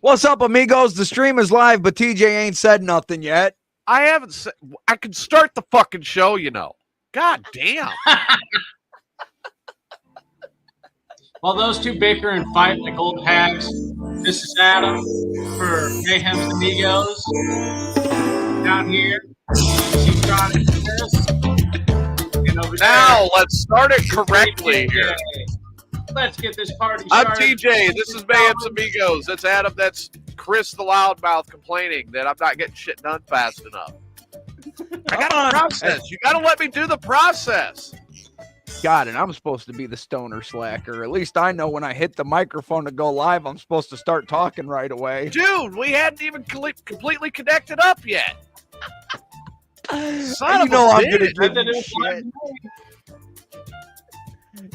What's up, amigos? The stream is live, but TJ ain't said nothing yet. I haven't said. I can start the fucking show, you know. God damn. While those two bicker and fight like old hags, this is Adam for Mayhem's Amigos. Down here, she's trying to do this. And over Now, there, let's start it correctly here. Let's get this party I'm started. TJ. This is Mayhem's Amigos. That's Adam. That's Chris the loudmouth complaining that I'm not getting shit done fast enough. I got a process. You got to let me do the process. God, and I'm supposed to be the stoner slacker. At least I know when I hit the microphone to go live, I'm supposed to start talking right away. Dude, we hadn't even completely connected up yet. Son You of know a I'm bitch. gonna give you shit.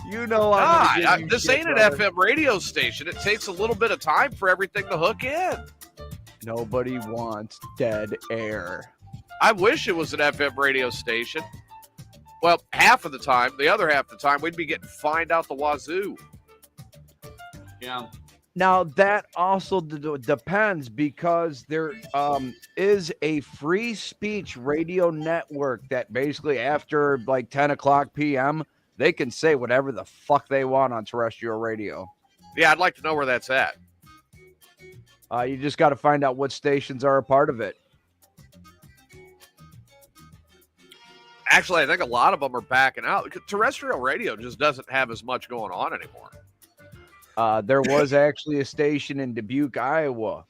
You know I'm gonna give you this shit, ain't an brother. FM radio station. It takes a little bit of time for everything to hook in. Nobody wants dead air. I wish it was an FM radio station. Well, half of the time, the other half of the time, we'd be getting fined out the wazoo. Yeah. Now, that also depends because there is a free speech radio network that basically after like 10 o'clock p.m., they can say whatever the fuck they want on terrestrial radio. Yeah, I'd like to know where that's at. You just got to find out what stations are a part of it. Actually, I think a lot of them are backing out. Terrestrial radio just doesn't have as much going on anymore. There was actually a station in Dubuque, Iowa,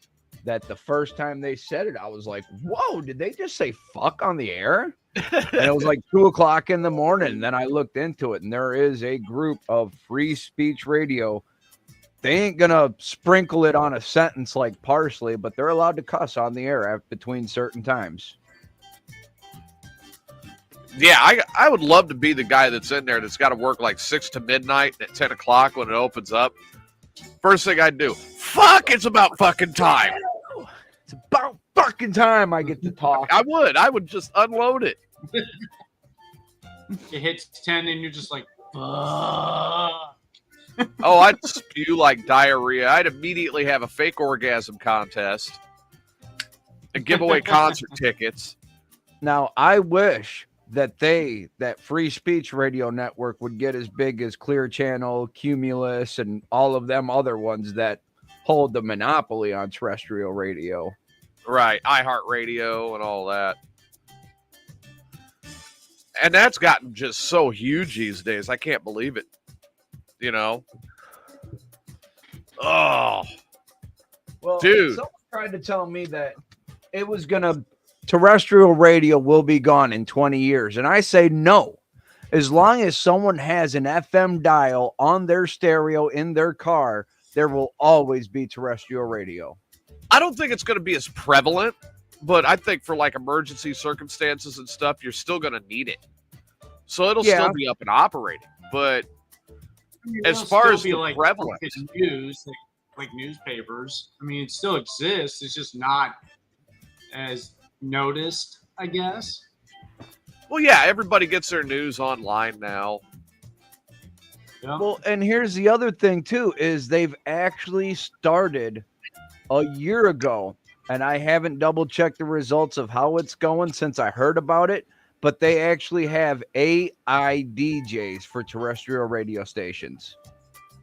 that the first time they said it, I was like, whoa, did they just say fuck on the air? And it was like 2 o'clock in the morning. And then I looked into it, and there is a group of free speech radio. They ain't going to sprinkle it on a sentence like parsley, but they're allowed to cuss on the air between certain times. Yeah, I would love to be the guy that's in there that's got to work like 6 to midnight at 10 o'clock when it opens up. First thing I'd do, fuck, it's about fucking time. It's about fucking time I get to talk. I would just unload it. It hits 10 and you're just like, fuck. Oh, I'd spew like diarrhea. I'd immediately have a fake orgasm contest and give away concert tickets. Now, I wish that free speech radio network would get as big as Clear Channel, Cumulus, and all of them other ones that hold the monopoly on terrestrial radio. Right, iHeartRadio and all that. And that's gotten just so huge these days. I can't believe it. You know? Oh. Well, dude. Someone tried to tell me that it was going to terrestrial radio will be gone in 20 years. And I say no. As long as someone has an FM dial on their stereo in their car, there will always be terrestrial radio. I don't think it's going to be as prevalent, but I think for like emergency circumstances and stuff, you're still going to need it. So it'll still be up and operating. But as far as the like prevalence, news, like newspapers, I mean, it still exists. It's just not as noticed, I guess. well, yeah, everybody gets their news online now. Yeah. Well, and here's the other thing too, is they've actually started a year ago, and I haven't double checked the results of how it's going since I heard about it, but they actually have AI DJs for terrestrial radio stations.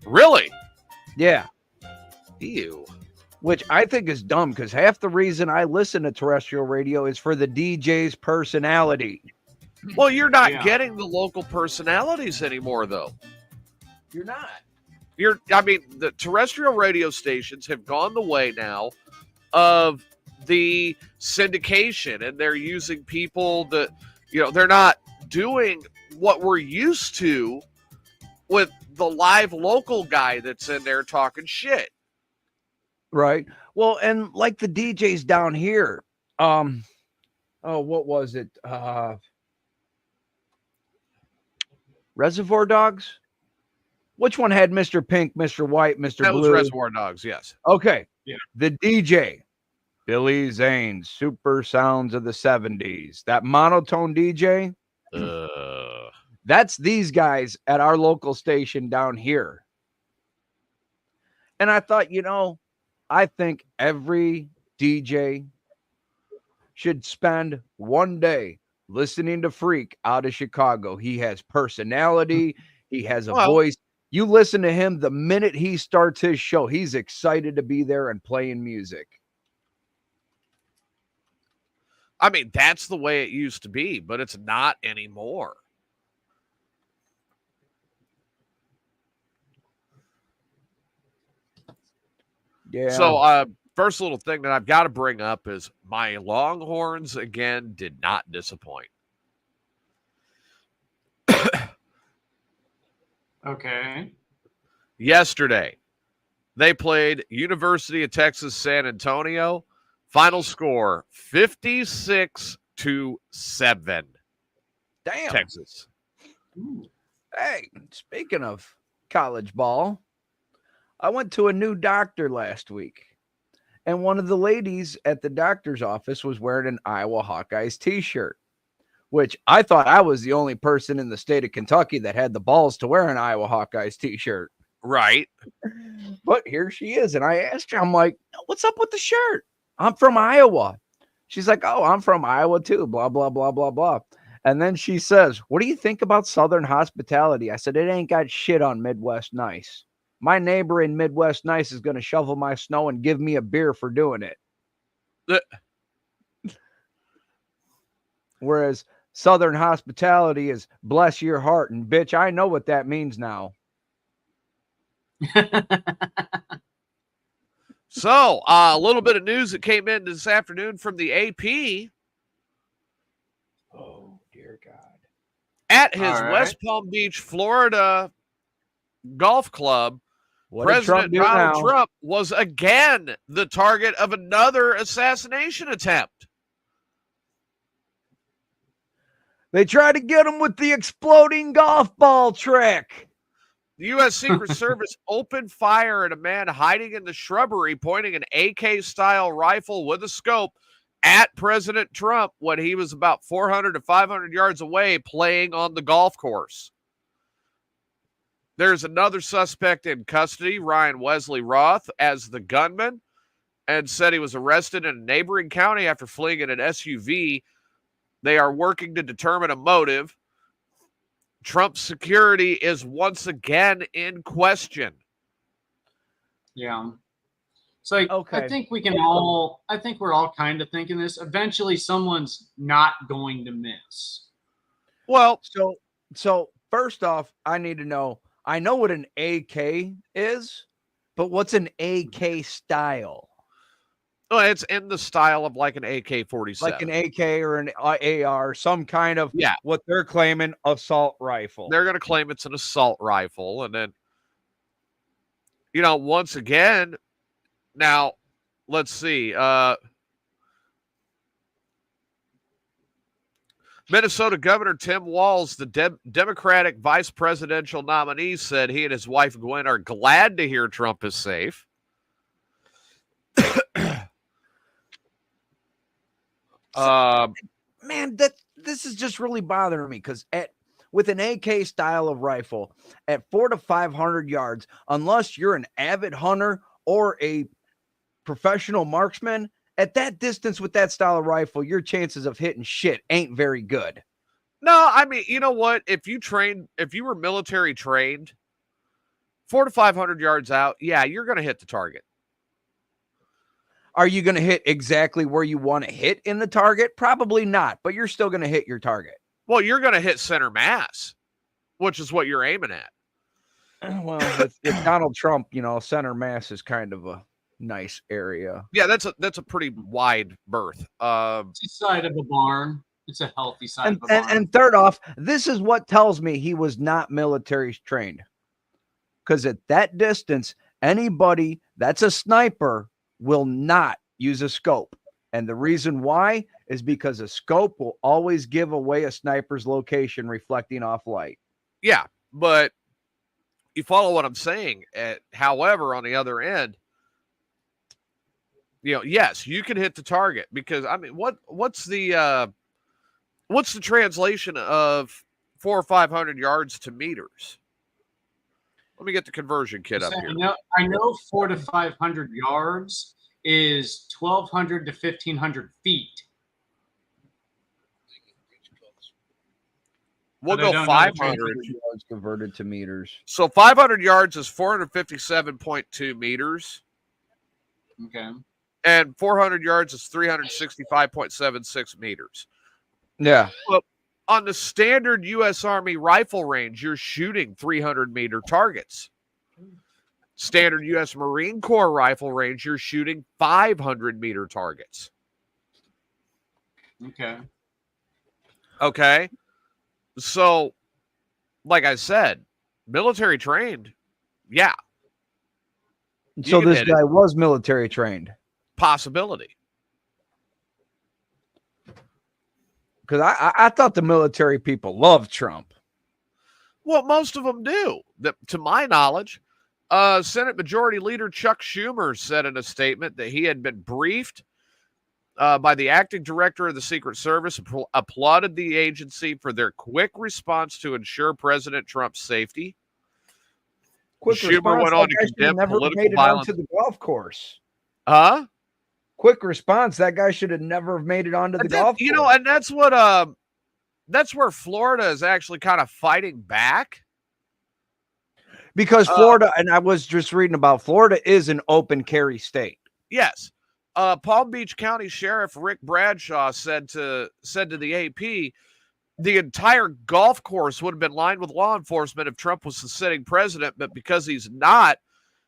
Really? Yeah. Ew. Which I think is dumb because half the reason I listen to terrestrial radio is for the DJ's personality. Well, you're not getting the local personalities anymore, though. You're not. The terrestrial radio stations have gone the way now of the syndication, and they're using people that, they're not doing what we're used to with the live local guy that's in there talking shit. Right. Well, and like the DJs down here, what was it? Reservoir Dogs? Which one had Mr. Pink, Mr. White, Mr. That Blue? was Reservoir Dogs, yes. Okay. Yeah. The DJ, Billy Zane's Super Sounds of the 70s. That monotone DJ, that's these guys at our local station down here. And I thought, I think every DJ should spend one day listening to Freak out of Chicago. He has personality, he has a Well, voice. You listen to him the minute he starts his show, he's excited to be there and playing music. I mean, that's the way it used to be, but it's not anymore. Yeah. So, first little thing that I've got to bring up is my Longhorns again did not disappoint. Okay. Yesterday, they played University of Texas San Antonio. Final score 56-7. Damn. Texas. Hey, speaking of college ball, I went to a new doctor last week, and one of the ladies at the doctor's office was wearing an Iowa Hawkeyes t-shirt, which I thought I was the only person in the state of Kentucky that had the balls to wear an Iowa Hawkeyes t-shirt. Right. But here she is, and I asked her, I'm like, what's up with the shirt? I'm from Iowa. She's like, oh, I'm from Iowa too, blah, blah, blah, blah, blah. And then she says, what do you think about Southern hospitality? I said, it ain't got shit on Midwest Nice. My neighbor in Midwest Nice is going to shovel my snow and give me a beer for doing it. Whereas Southern hospitality is bless your heart. And bitch, I know what that means now. So, a little bit of news that came in this afternoon from the AP. Oh, dear God. At his West Palm Beach, Florida golf club, President Donald Trump was again the target of another assassination attempt. They tried to get him with the exploding golf ball trick. The U.S. Secret Service opened fire at a man hiding in the shrubbery, pointing an AK-style rifle with a scope at President Trump when he was about 400 to 500 yards away playing on the golf course. There's another suspect in custody, Ryan Wesley Roth, as the gunman, and said he was arrested in a neighboring county after fleeing in an SUV. They are working to determine a motive. Trump's security is once again in question. Yeah. It's like, okay. I think we're all kind of thinking this. Eventually someone's not going to miss. Well, so first off, I need to know, I know what an AK is, but what's an AK style? well, it's in the style of like an AK-47. Like an AK or an AR, some kind of what they're claiming assault rifle. They're going to claim it's an assault rifle. And then, once again, now let's see. Minnesota Governor Tim Walz, the Democratic vice presidential nominee, said he and his wife Gwen are glad to hear Trump is safe. Man, this is just really bothering me because with an AK style of rifle at 400 to 500 yards, unless you're an avid hunter or a professional marksman, at that distance with that style of rifle, your chances of hitting shit ain't very good. No, I mean, you know what? If you were military trained, 400 to 500 yards out, yeah, you're going to hit the target. Are you going to hit exactly where you want to hit in the target? Probably not, but you're still going to hit your target. Well, you're going to hit center mass, which is what you're aiming at. Well, with Donald Trump, center mass is kind of a nice area. Yeah, that's a pretty wide berth. It's the side of a barn. It's a healthy side of a barn. And third off, this is what tells me he was not military trained. Because at that distance, anybody that's a sniper will not use a scope. And the reason why is because a scope will always give away a sniper's location reflecting off light. Yeah, but you follow what I'm saying. However, on the other end, yes, you can hit the target because I mean, what's the translation of 400 or 500 yards to meters? Let me get the conversion kit up here. I know 400 to 500 yards is 1,200 to 1,500 feet. We'll go 500 yards converted to meters. So 500 yards is 457.2 meters. Okay. And 400 yards is 365.76 meters. Yeah. Well, on the standard U.S. Army rifle range, you're shooting 300-meter targets. Standard U.S. Marine Corps rifle range, you're shooting 500-meter targets. Okay. Okay. So, like I said, military trained, yeah. So this guy was military trained. Possibility. Because I thought the military people loved Trump. Well, most of them do. To my knowledge, Senate Majority Leader Chuck Schumer said in a statement that he had been briefed by the acting director of the Secret Service, applauded the agency for their quick response to ensure President Trump's safety. Schumer went on to condemn political violence. To the golf course. Huh? Quick response. That guy should have never made it onto the golf course. You know, and that's what that's where Florida is actually kind of fighting back. Because Florida, and I was just reading about Florida, is an open carry state. Yes. Palm Beach County Sheriff Rick Bradshaw said to the AP, the entire golf course would have been lined with law enforcement if Trump was the sitting president, but because he's not,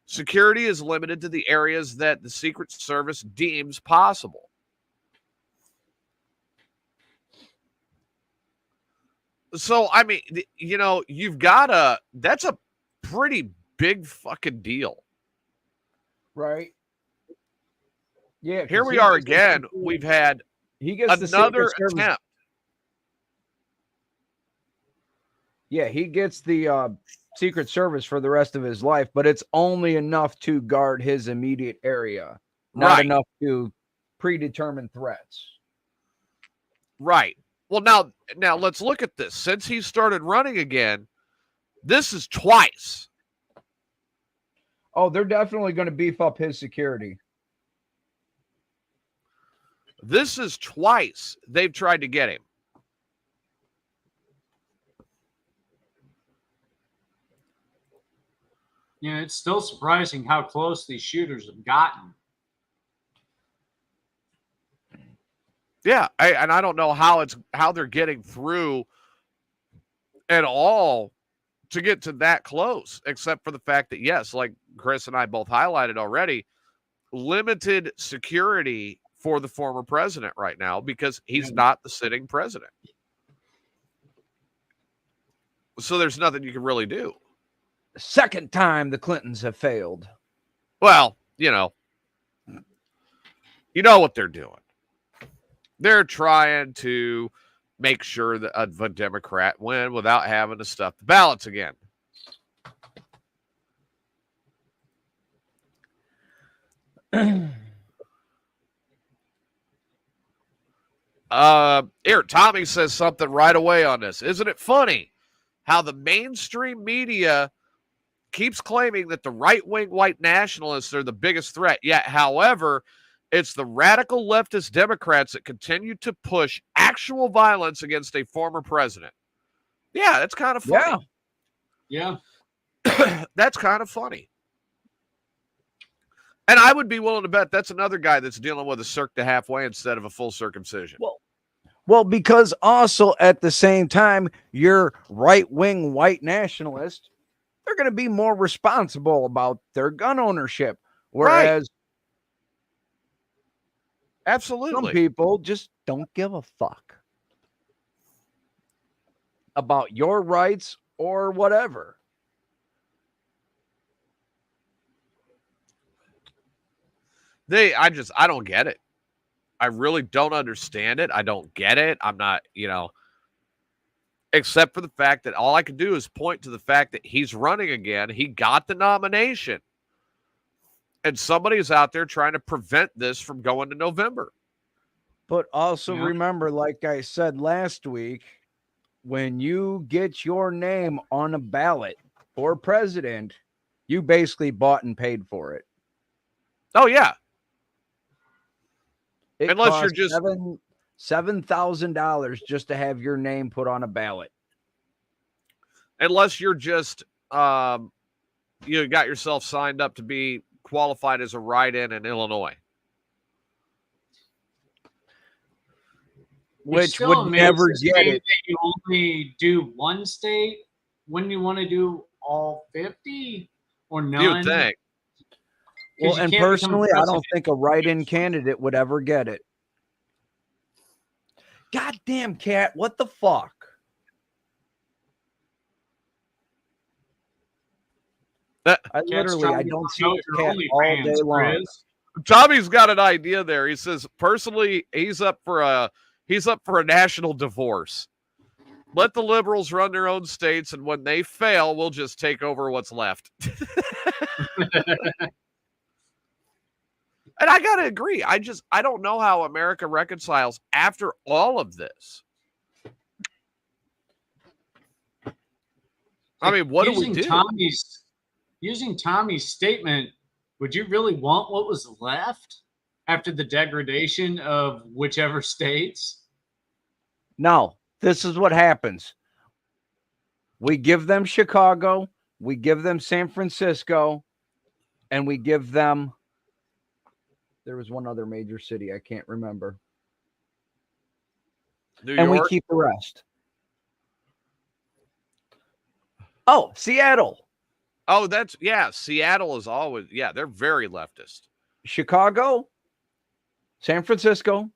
security is limited to the areas that the Secret Service deems possible. So, I mean, you know, that's a pretty big fucking deal. Right. Yeah. Here we are again. We've had another attempt. Yeah, he gets the Secret Service for the rest of his life, but it's only enough to guard his immediate area, not enough to predetermine threats. Right. Well, now let's look at this. Since he started running again, this is twice. Oh, they're definitely going to beef up his security. This is twice they've tried to get him. Yeah, it's still surprising how close these shooters have gotten. Yeah, I don't know how they're getting through at all to get to that close, except for the fact that, yes, like Chris and I both highlighted already, limited security for the former president right now because he's not the sitting president. So there's nothing you can really do. Second time the Clintons have failed. Well, you know what they're doing. They're trying to make sure that a Democrat win without having to stuff the ballots again. Here, Tommy says something right away on this. Isn't it funny how the mainstream media keeps claiming that the right-wing white nationalists are the biggest threat, yet, however, it's the radical leftist Democrats that continue to push actual violence against a former president. Yeah, that's kind of funny. Yeah. That's kind of funny. And I would be willing to bet that's another guy that's dealing with a circ to halfway instead of a full circumcision. Well, because also at the same time, your right-wing white nationalist, they're going to be more responsible about their gun ownership. Whereas absolutely, some people just don't give a fuck about your rights or whatever. I don't get it. I really don't understand it. I don't get it. I'm not, except for the fact that all I can do is point to the fact that he's running again. He got the nomination. And somebody is out there trying to prevent this from going to November. But also remember, like I said last week, when you get your name on a ballot, for president, you basically bought and paid for it. Oh yeah. It Unless you're costs just $7,000 just to have your name put on a ballot. Unless you're just you got yourself signed up to be qualified as a write-in in Illinois. Which would never get it. That you only do one state. Wouldn't you want to do all 50 or none? You'd think. Well, and personally, I don't think a write-in candidate would ever get it. Goddamn cat, what the fuck? I don't see this cat all day long. Tommy's got an idea there. He says personally, he's up for a national divorce. Let the liberals run their own states, and when they fail, we'll just take over what's left. And I gotta agree. I don't know how America reconciles after all of this. I mean, what do we do? Using Tommy's statement, would you really want what was left after the degradation of whichever states? No, this is what happens. We give them Chicago, we give them San Francisco, and we give them, there was one other major city, I can't remember. New and York? We keep the rest. Oh, Seattle. Oh, Seattle is always, they're very leftist. Chicago, San Francisco,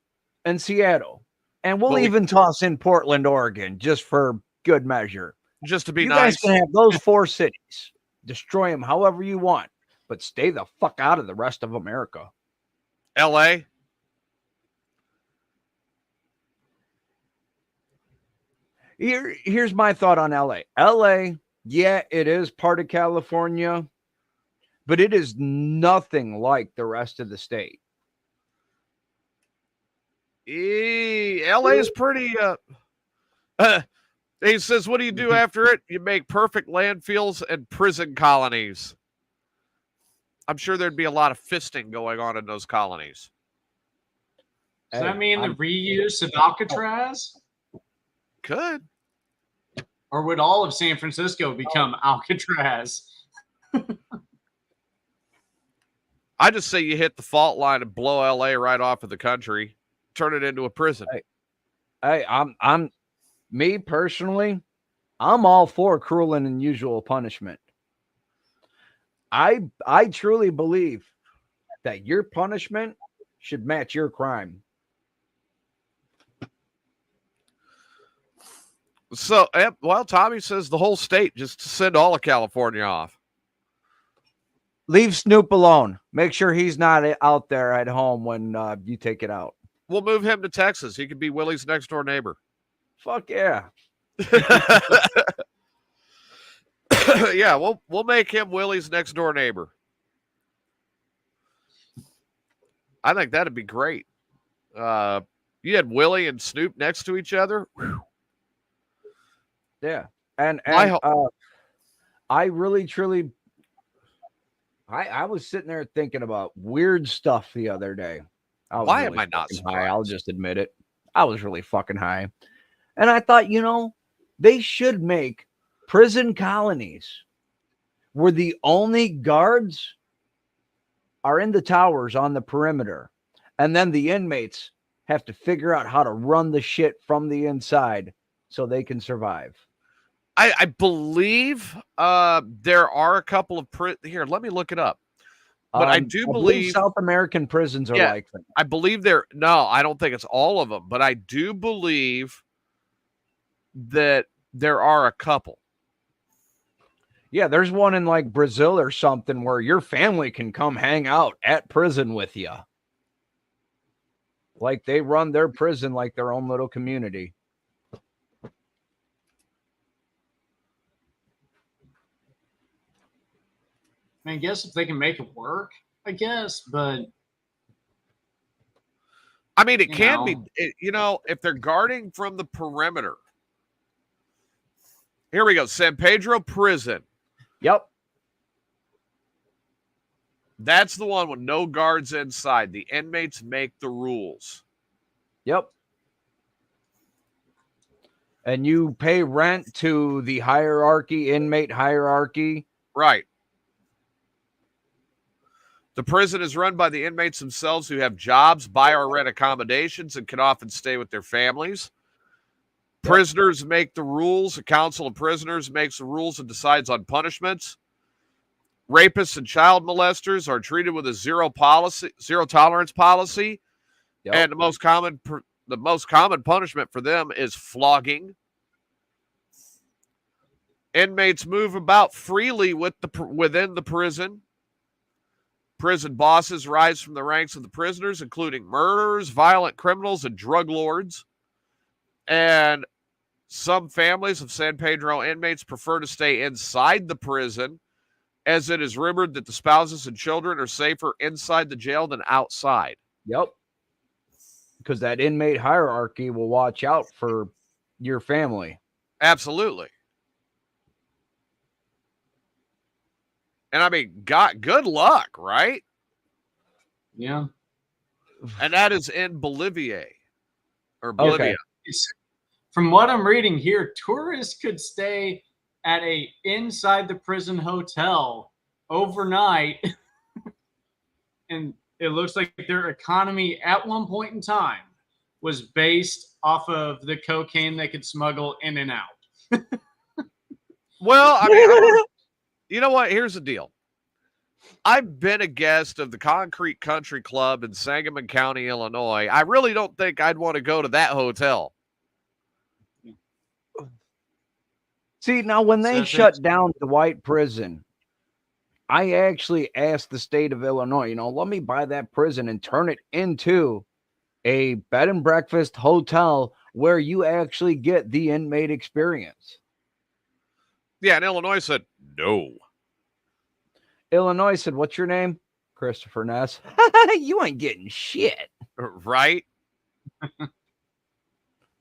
and Seattle. And we'll even toss in Portland, Oregon, just for good measure. Just to be nice. You guys can have those 4 cities. Destroy them however you want, but stay the fuck out of the rest of America. L.A.? Here's my thought on L.A. L.A., yeah, it is part of California, but it is nothing like the rest of the state. LA is pretty he says, what do you do after it? You make perfect landfills and prison colonies. I'm sure there'd be a lot of fisting going on in those colonies. Does that mean the reuse of Alcatraz? Could. Or would all of San Francisco become Alcatraz? I just say you hit the fault line and blow LA right off of the country, turn it into a prison. I'm me personally, I'm all for cruel and unusual punishment. I truly believe that your punishment should match your crime. So, well, Tommy says the whole state, just to send all of California off. Leave Snoop alone. Make sure he's not out there at home when you take it out. We'll move him to Texas. He could be Willie's next door neighbor. Fuck yeah. Yeah, we'll make him Willie's next door neighbor. I think that'd be great. You had Willie and Snoop next to each other. Whew. Yeah. And I really, truly, I was sitting there thinking about weird stuff the other day. Why am I not high? I'll just admit it. I was really fucking high. And I thought, they should make prison colonies where the only guards are in the towers on the perimeter. And then the inmates have to figure out how to run the shit from the inside so they can survive. I believe there are a couple of here. Let me look it up. But I believe South American prisons are like that. I believe I don't think it's all of them, but I do believe that there are a couple. Yeah, there's one in like Brazil or something where your family can come hang out at prison with you. Like they run their prison like their own little community. I guess if they can make it work, I guess, but I mean, it can be, if they're guarding from the perimeter. Here we go. San Pedro Prison. Yep. That's the one with no guards inside. The inmates make the rules. Yep. And you pay rent to the hierarchy, inmate hierarchy. Right. The prison is run by the inmates themselves who have jobs, buy or rent accommodations, and can often stay with their families. Yep. Prisoners make the rules. A council of prisoners makes the rules and decides on punishments. Rapists and child molesters are treated with a zero tolerance policy. Yep. And the most common punishment for them is flogging. Inmates move about freely within the prison. Prison bosses rise from the ranks of the prisoners, including murderers, violent criminals, and drug lords. And some families of San Pedro inmates prefer to stay inside the prison, as it is rumored that the spouses and children are safer inside the jail than outside. Yep. Because that inmate hierarchy will watch out for your family. Absolutely. And I mean, God, good luck, right? Yeah. And that is in Bolivia. Okay. From what I'm reading here, tourists could stay at a inside the prison hotel overnight. And it looks like their economy at one point in time was based off of the cocaine they could smuggle in and out. Well, I mean, you know what? Here's the deal. I've been a guest of the Concrete Country Club in Sangamon County, Illinois. I really don't think I'd want to go to that hotel. See, now when they shut down the White prison, I actually asked the state of Illinois, let me buy that prison and turn it into a bed and breakfast hotel where you actually get the inmate experience. Yeah, and Illinois said, no. Illinois said, what's your name? Christopher Ness. You ain't getting shit. Right?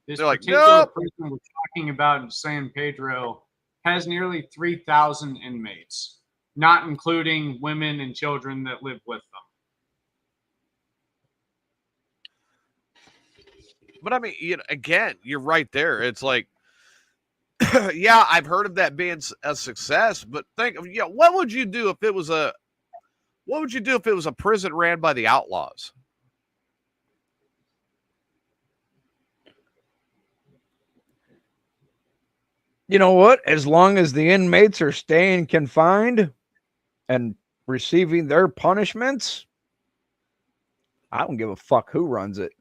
This particular prison we're talking about in San Pedro has nearly 3,000 inmates, not including women and children that live with them. But I mean, again, you're right there. It's like, yeah, I've heard of that being a success, but think of, what would you do if it was a prison ran by the outlaws? You know what? As long as the inmates are staying confined and receiving their punishments, I don't give a fuck who runs it.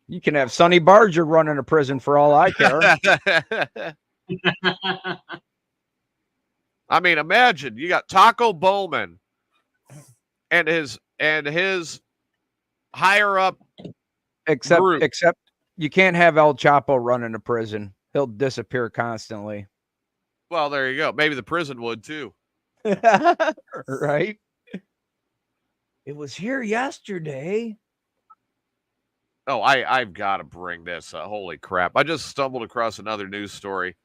You can have Sonny Barger running a prison for all I care. I mean, imagine you got Taco Bowman and his higher up except you can't have El Chapo running a prison. He'll disappear constantly. Well, there you go. Maybe the prison would too. Right? It was here yesterday. Oh, I've got to bring this. Holy crap. I just stumbled across another news story.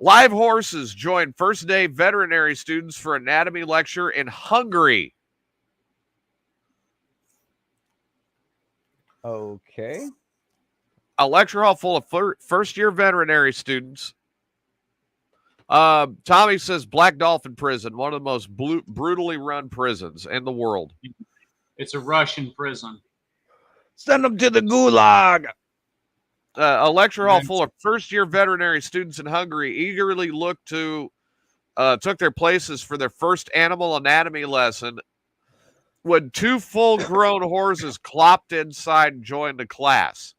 Live horses join first day veterinary students for anatomy lecture in Hungary. Okay. A lecture hall full of first-year veterinary students. Tommy says Black Dolphin Prison, one of the most brutally run prisons in the world. It's a Russian prison. Send them to the gulag. A lecture hall full of first-year veterinary students in Hungary eagerly took their places for their first animal anatomy lesson when two full-grown horses clopped inside and joined the class.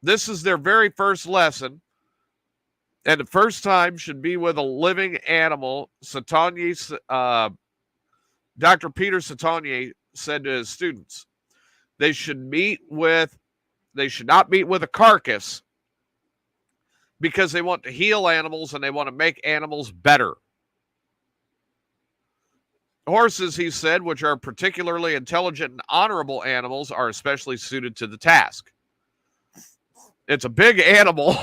This is their very first lesson, and the first time should be with a living animal. Dr. Peter Satonier said to his students, they should not meet with a carcass because they want to heal animals and they want to make animals better. Horses, he said, which are particularly intelligent and honorable animals, are especially suited to the task. It's a big animal.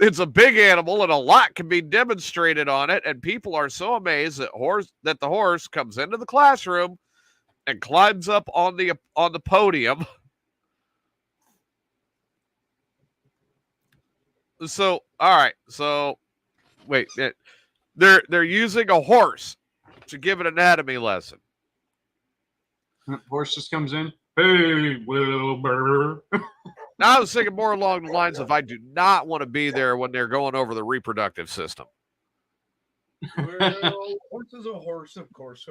It's a big animal, and a lot can be demonstrated on it. And people are so amazed that the horse comes into the classroom and climbs up on the podium. So, all right. So, wait. They're using a horse to give an anatomy lesson. Horse just comes in. Hey, Wilbur. Now I was thinking more along the lines of I do not want to be there when they're going over the reproductive system. Well, horse is a horse, of course,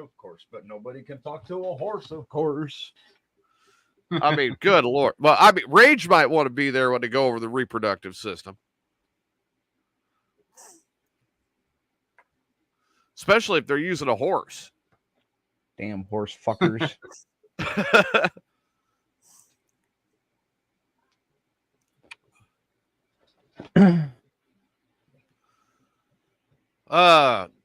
but nobody can talk to a horse, of course. I mean, good Lord. Well, I mean, Rage might want to be there when they go over the reproductive system. Especially if they're using a horse. Damn horse fuckers.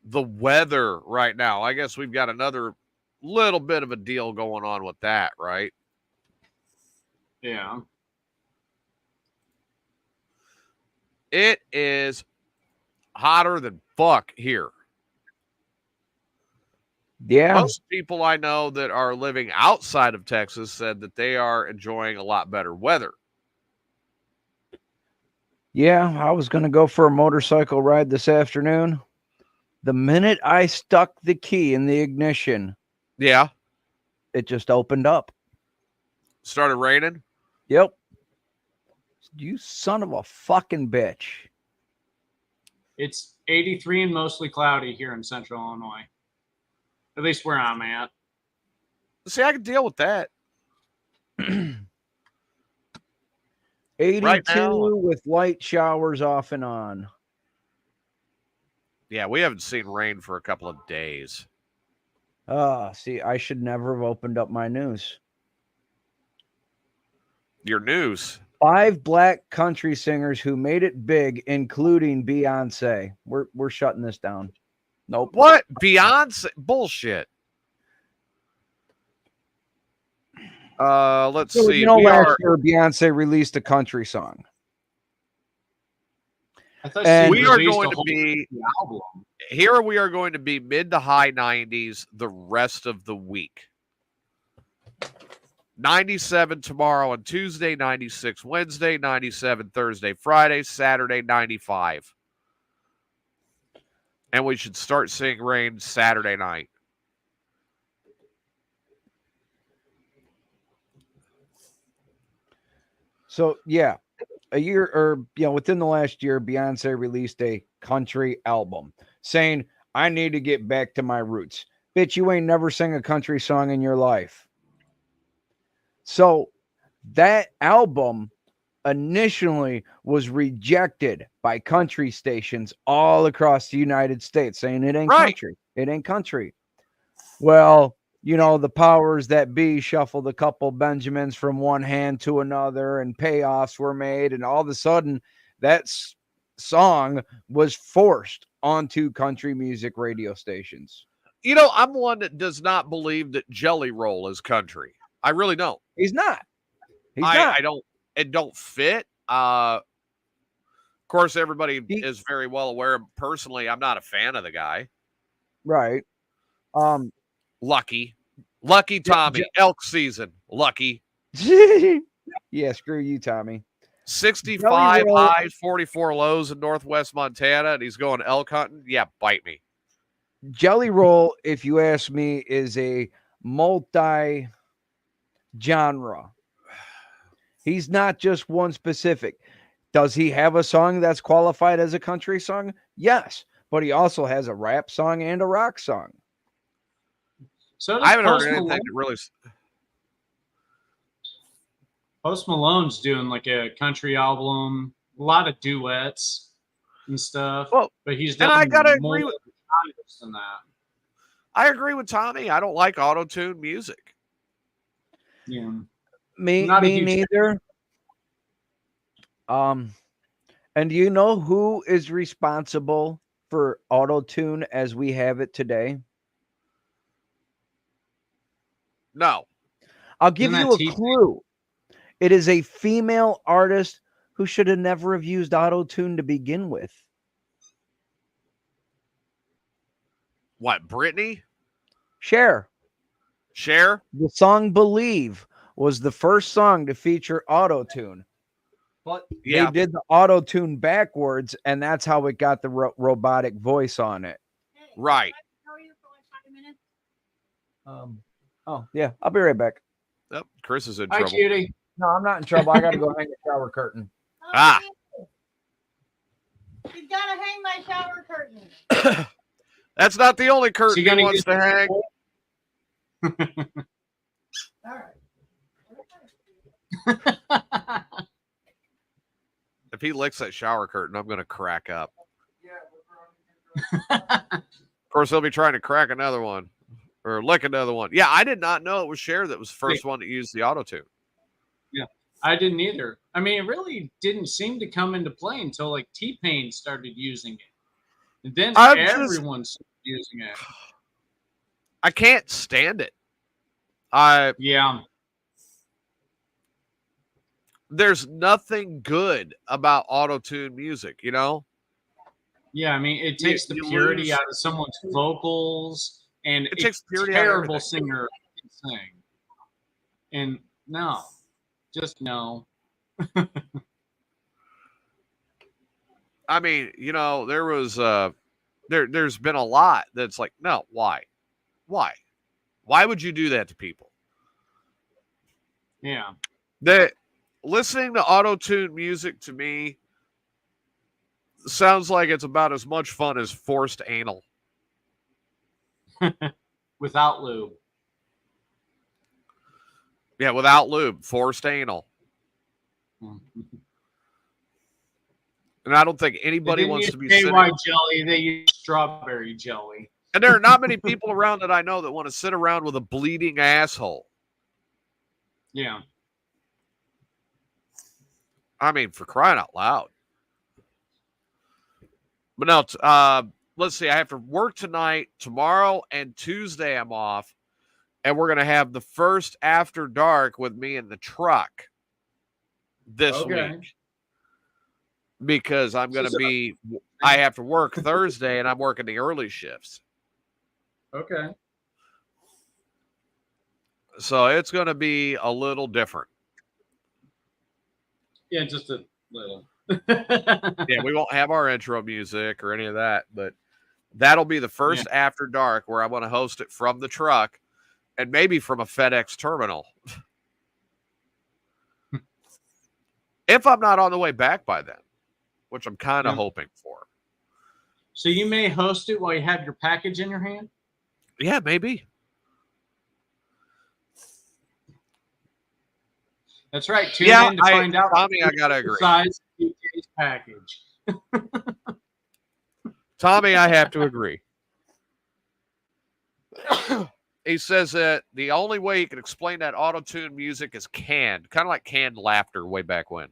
The weather right now. I guess we've got another little bit of a deal going on with that, right? Yeah. It is hotter than fuck here. Yeah. Most people I know that are living outside of Texas said that they are enjoying a lot better weather. Yeah, I was going to go for a motorcycle ride this afternoon. The minute I stuck the key in the ignition, yeah, it just opened up. Started raining? Yep. You son of a fucking bitch. It's 83 and mostly cloudy here in central Illinois. At least where I'm at. See, I can deal with that. 82 right now, with light showers off and on. Yeah, we haven't seen rain for a couple of days. See, I should never have opened up my news. Your news. 5 black country singers who made it big, including Beyonce. We're shutting this down. Nope. What? Beyonce? Bullshit. Let's see. You know, last year Beyonce released a country song. I thought we are going to be album. Here. We are going to be mid to high 90s the rest of the week. 97 tomorrow and Tuesday, 96 Wednesday, 97 Thursday, Friday, Saturday, 95. And we should start seeing rain Saturday night. So, yeah, a year or, within the last year, Beyonce released a country album saying, I need to get back to my roots. Bitch, you ain't never sang a country song in your life. So that album initially was rejected by country stations all across the United States, saying it ain't country. It ain't country. Well, the powers that be shuffled a couple Benjamins from one hand to another, and payoffs were made, and all of a sudden that song was forced onto country music radio stations. I'm one that does not believe that Jelly Roll is country. I really don't. He's not. I don't. It don't fit. Of course, everybody is very well aware. Personally, I'm not a fan of the guy. Right. Lucky Tommy. Elk season. Lucky. Yeah, screw you, Tommy. 65 highs, 44 lows in northwest Montana, and he's going elk hunting. Yeah, bite me. Jelly Roll, if you ask me, is a multi-genre. He's not just one specific. Does he have a song that's qualified as a country song? Yes, but he also has a rap song and a rock song. So I haven't heard anything that really. Post Malone's doing like a country album, a lot of duets and stuff. Well, but he's done more than that. I agree with Tommy. I don't like auto-tune music. Yeah. Me neither. And do you know who is responsible for auto-tune as we have it today? No. I'll give you a clue. It is a female artist who should have never have used auto-tune to begin with. What, Britney? Cher. Cher? The song Believe was the first song to feature auto-tune. But they did the auto-tune backwards, and that's how it got the robotic voice on it. Right. Oh, yeah. I'll be right back. Oh, Chris is in Hi, trouble. cutie. No, I'm not in trouble. I got to go hang the shower curtain. Ah. You gotta hang my shower curtain. That's not the only curtain he wants to hang. All right. If he licks that shower curtain, I'm going to crack up. Of course, he'll be trying to crack another one or lick another one. Yeah, I did not know it was Cher that was the first one to use the auto-tune. Yeah, I didn't either. I mean, it really didn't seem to come into play until like T-Pain started using it. And then everyone started using it. I can't stand it. Yeah. There's nothing good about auto-tune music, you know? Yeah, I mean, it takes the purity out of someone's vocals, and it takes purity a out of terrible everything. singer can sing. And no, just no. I mean, you know, there was there's been a lot that's like, no, why? Why would you do that to people? Yeah. That listening to auto-tune music to me sounds like it's about as much fun as forced anal. Without lube. Yeah, without lube, forced anal. And I don't think anybody wants to be sitting. jelly, they use strawberry jelly. And there are not many people around that I know that want to sit around with a bleeding asshole. Yeah. I mean, for crying out loud. But no, let's see. I have to work tonight, tomorrow, and Tuesday I'm off. And we're going to have the first After Dark with me in the truck this week. Because I'm going to I have to work Thursday, and I'm working the early shifts. Okay. So it's going to be a little different. Yeah, just a little. Yeah, we won't have our intro music or any of that, but that'll be the first After Dark where I want to host it from the truck and maybe from a FedEx terminal. If I'm not on the way back by then, which I'm kind of hoping for. So you may host it while you have your package in your hand? Yeah, maybe. That's right. Tune in to find out. Tommy, I gotta agree. Size of DJ's package. Tommy, I have to agree. He says that the only way you can explain that auto-tune music is canned, kind of like canned laughter way back when.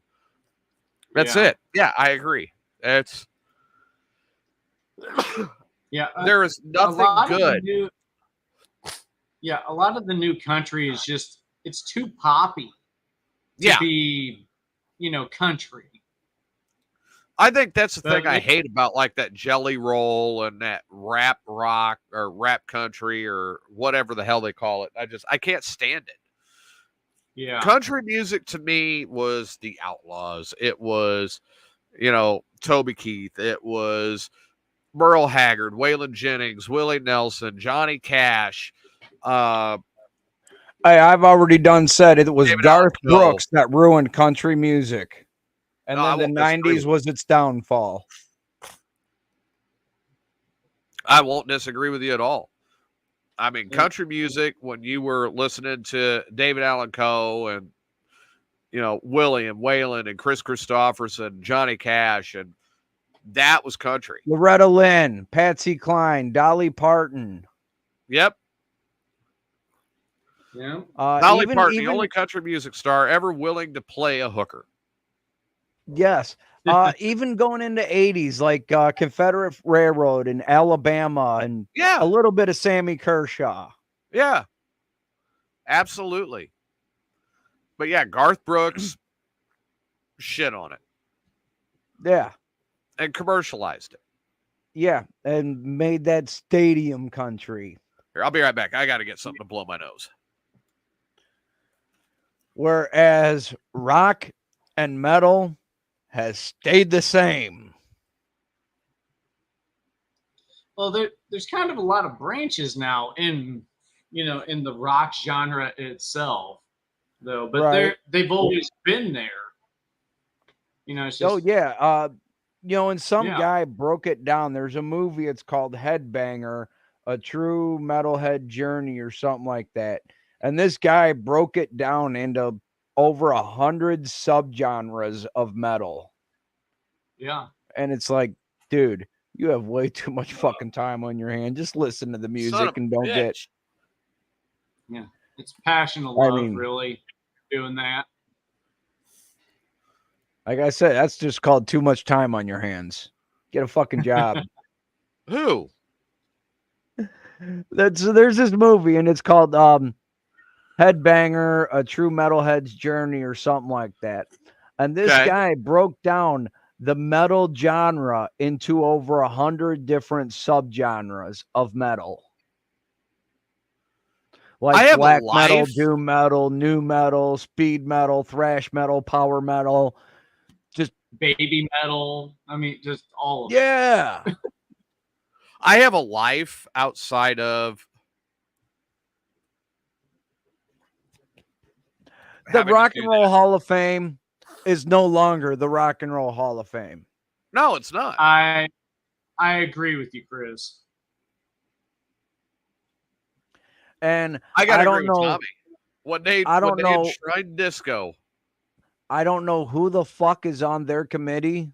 That's it. Yeah, I agree. It's there is nothing good. A lot of the new country is just it's too poppy. To be, country. I think that's the thing I hate about like that Jelly Roll and that rap rock or rap country or whatever the hell they call it. I can't stand it. Yeah. Country music to me was the Outlaws. It was, Toby Keith. It was Merle Haggard, Waylon Jennings, Willie Nelson, Johnny Cash. I've already said it was Garth Brooks that ruined country music. And then the 90s was its downfall. I won't disagree with you at all. I mean, country music, when you were listening to David Allan Coe and, Willie and Waylon and Chris Christopherson, Johnny Cash, and that was country. Loretta Lynn, Patsy Cline, Dolly Parton. Yep. Yeah. Dolly Parton, the only country music star ever willing to play a hooker. Yes. Even going into 80s, like Confederate Railroad in Alabama and a little bit of Sammy Kershaw. Yeah. Absolutely. But yeah, Garth Brooks, shit on it. Yeah. and commercialized it. Yeah. And made that stadium country. Here, I'll be right back. I got to get something to blow my nose. Whereas rock and metal has stayed the same. Well, there's kind of a lot of branches now in the rock genre itself, though. But Right. they've always been there. It's just, Oh yeah. And some Yeah. guy broke it down. There's a movie, it's called Headbanger, A True Metalhead Journey or something like that. And this guy broke it down into over 100 subgenres of metal. Yeah. And it's like, dude, you have way too much fucking time on your hand. Just listen to the Son music of and a don't get. bitch. Yeah. It's passion of I love, mean- really, doing that. Like I said, that's just called too much time on your hands. Get a fucking job. Who? There's this movie and it's called Headbanger, A True Metalhead's Journey or something like that. And this Okay. guy broke down the metal genre into over 100 different subgenres of metal. I Like have a black metal, life. doom metal, new metal, speed metal, thrash metal, power metal. Baby metal. I mean, just all of it. Yeah. I have a life outside of The having to Rock do and Roll that. Hall of Fame is no longer the Rock and Roll Hall of Fame. No, it's not. I agree with you, Chris. And I got to agree don't with know. Tommy. When they don't know. enshrined disco, I don't know who the fuck is on their committee,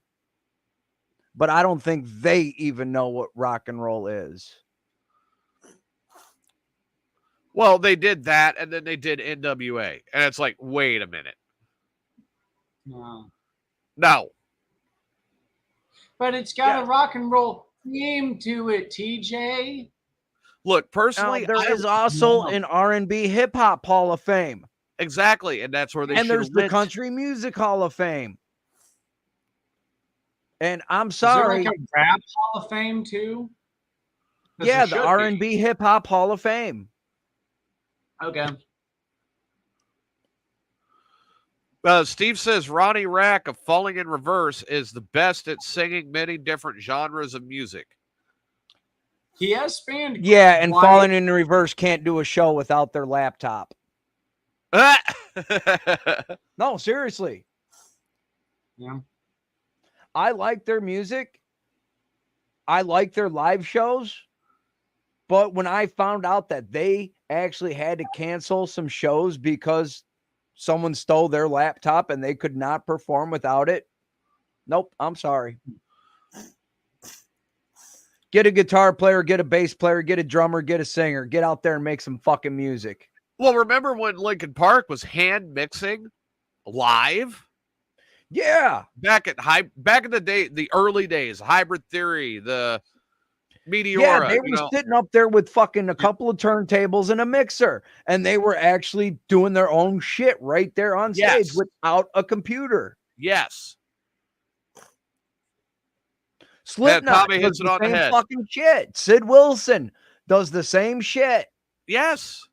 but I don't think they even know what rock and roll is. well, they did that, and then they did NWA, and it's like, wait a minute, No. no. But it's got Yeah. a rock and roll theme to it, TJ. Look, Now, personally, there is also an R&B hip hop Hall of Fame, exactly, and that's where they and should there's have the went. Country Music Hall of Fame. And I'm Is there sorry, like a rap Hall of Fame too? 'Cause yeah, there the should R&B hip hop Hall of Fame. be. Okay. Steve says Ronnie Rack of Falling in Reverse is the best at singing many different genres of music. He has spanned. Yeah, and quite- Falling in Reverse can't do a show without their laptop. No, seriously. Yeah. I like their music. I like their live shows. But when I found out that they actually had to cancel some shows because someone stole their laptop and they could not perform without it, nope, I'm sorry. Get a guitar player, get a bass player, get a drummer, get a singer, get out there and make some fucking music. Well, remember when Linkin Park was hand mixing live? Yeah. Back in the day, the early days, Hybrid Theory, the Meteora. Yeah, they were sitting up there with fucking a couple of turntables and a mixer, and they were actually doing their own shit right there on stage Yes. without a computer. Yes. Slipknot Tommy does hits it the on the same head. fucking shit. Sid Wilson does the same shit. Yes.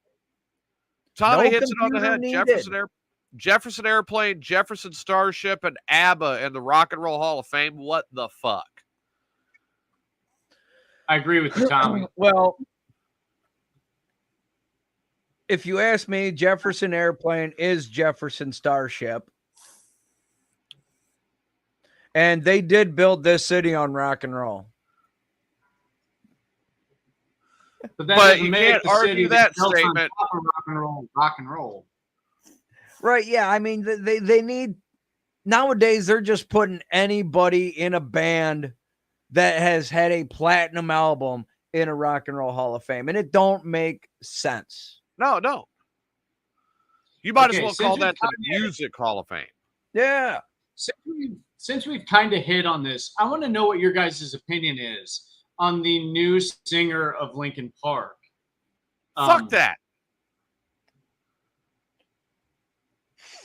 Tommy No hits it on the computer head. needed. Jefferson Airplane, Jefferson Starship, and ABBA in the Rock and Roll Hall of Fame. What the fuck? I agree with you, Tommy. Well, if you ask me, Jefferson Airplane is Jefferson Starship. And they did build this city on rock and roll. But But you can't argue that statement. Rock and roll. Right, yeah. I mean, they need nowadays they're just putting anybody in a band that has had a platinum album in a Rock and Roll Hall of Fame, and it don't make sense. No. You might as Okay, well since call we've that the kinda- Music Hall of Fame. Yeah. Since we've kind of hit on this, I want to know what your guys' opinion is on the new singer of Linkin Park. Fuck that.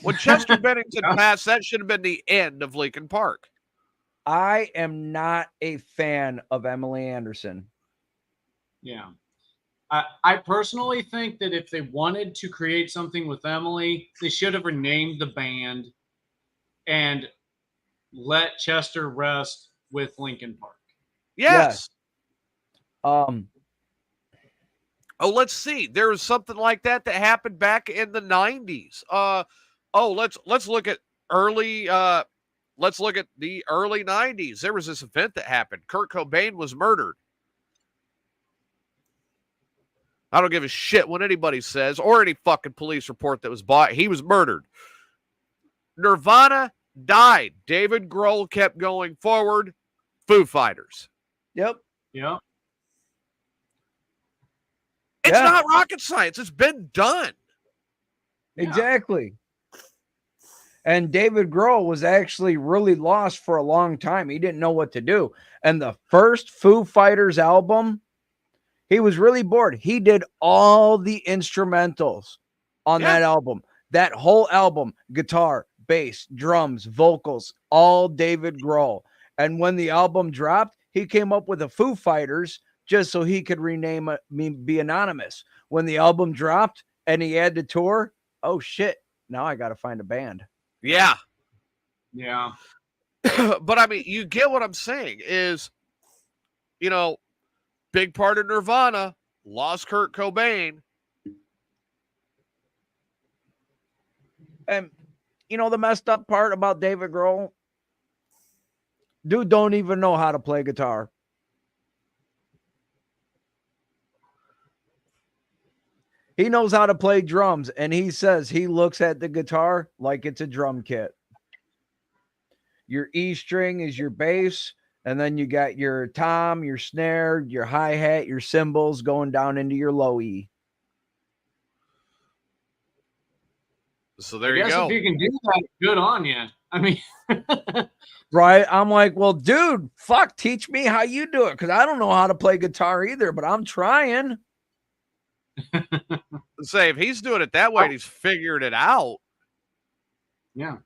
When Chester Bennington passed, that should have been the end of Linkin Park. I am not a fan of Emily Anderson. Yeah. I personally think that if they wanted to create something with Emily, they should have renamed the band and let Chester rest with Linkin Park. Yes. Um, Oh, let's see. There was something like that happened back in the 90s. Let's look at early let's look at the early 90s. There was this event that happened. Kurt Cobain was murdered. I don't give a shit what anybody says or any fucking police report that was bought. He was murdered. Nirvana died. David Grohl kept going forward. Foo Fighters. yep. Yeah. It's Yeah. not rocket science. It's been done. Yeah. Exactly. And David Grohl was actually really lost for a long time. He didn't know what to do. And the first Foo Fighters album, he was really bored. He did all the instrumentals on that album. That whole album, guitar, bass, drums, vocals, all David Grohl. And when the album dropped, he came up with a Foo Fighters just so he could rename it, be anonymous. When the album dropped and he had to tour, oh shit, now I got to find a band. Yeah. Yeah. But I mean, you get what I'm saying is, you know, big part of Nirvana lost Kurt Cobain. And you know the messed up part about David Grohl? Dude don't even know how to play guitar. He knows how to play drums, and he says he looks at the guitar like it's a drum kit. Your E string is your bass, and then you got your tom, your snare, your hi-hat, your cymbals going down into your low E. So there you I guess go. if you can do that, good on you. I mean, right? I'm like, well, dude, fuck, teach me how you do it, because I don't know how to play guitar either, but I'm trying. Say if he's doing it that way, he's figured it out. Yeah.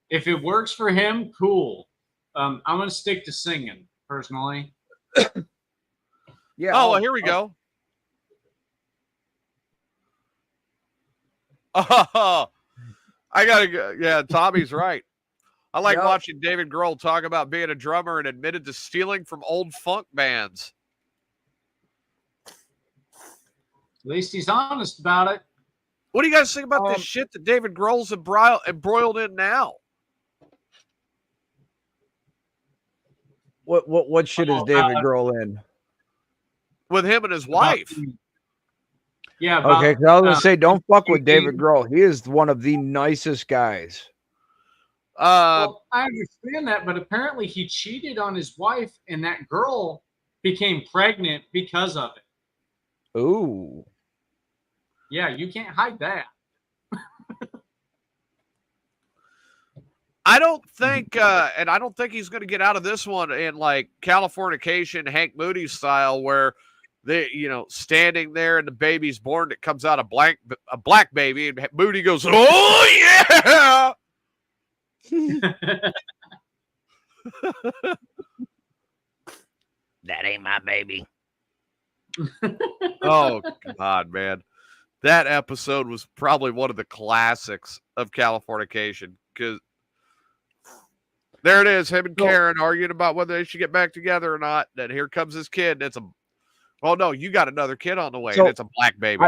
If it works for him, cool. I'm going to stick to singing, personally. Yeah. Oh, well, here we go. Oh, I gotta go. Yeah, Tommy's right. I like watching David Grohl talk about being a drummer and admitted to stealing from old funk bands. At least he's honest about it. What do you guys think about this shit that David Grohl's embroiled in now? What shit is David Grohl in? With him and his wife. Yeah. Okay, because I was gonna say, don't fuck with David Grohl. He is one of the nicest guys. Well, I understand that, but apparently he cheated on his wife, and that girl became pregnant because of it. Ooh. Yeah, you can't hide that. I don't think, and I don't think he's going to get out of this one in like Californication, Hank Moody style, where they, you know, standing there and the baby's born. It comes out a black baby, and Moody goes, "Oh yeah." That ain't my baby. Oh God, man. That episode was probably one of the classics of Californication, because there it is, him and Karen arguing about whether they should get back together or not. Then here comes this kid, and it's oh no, you got another kid on the way, and it's a black baby.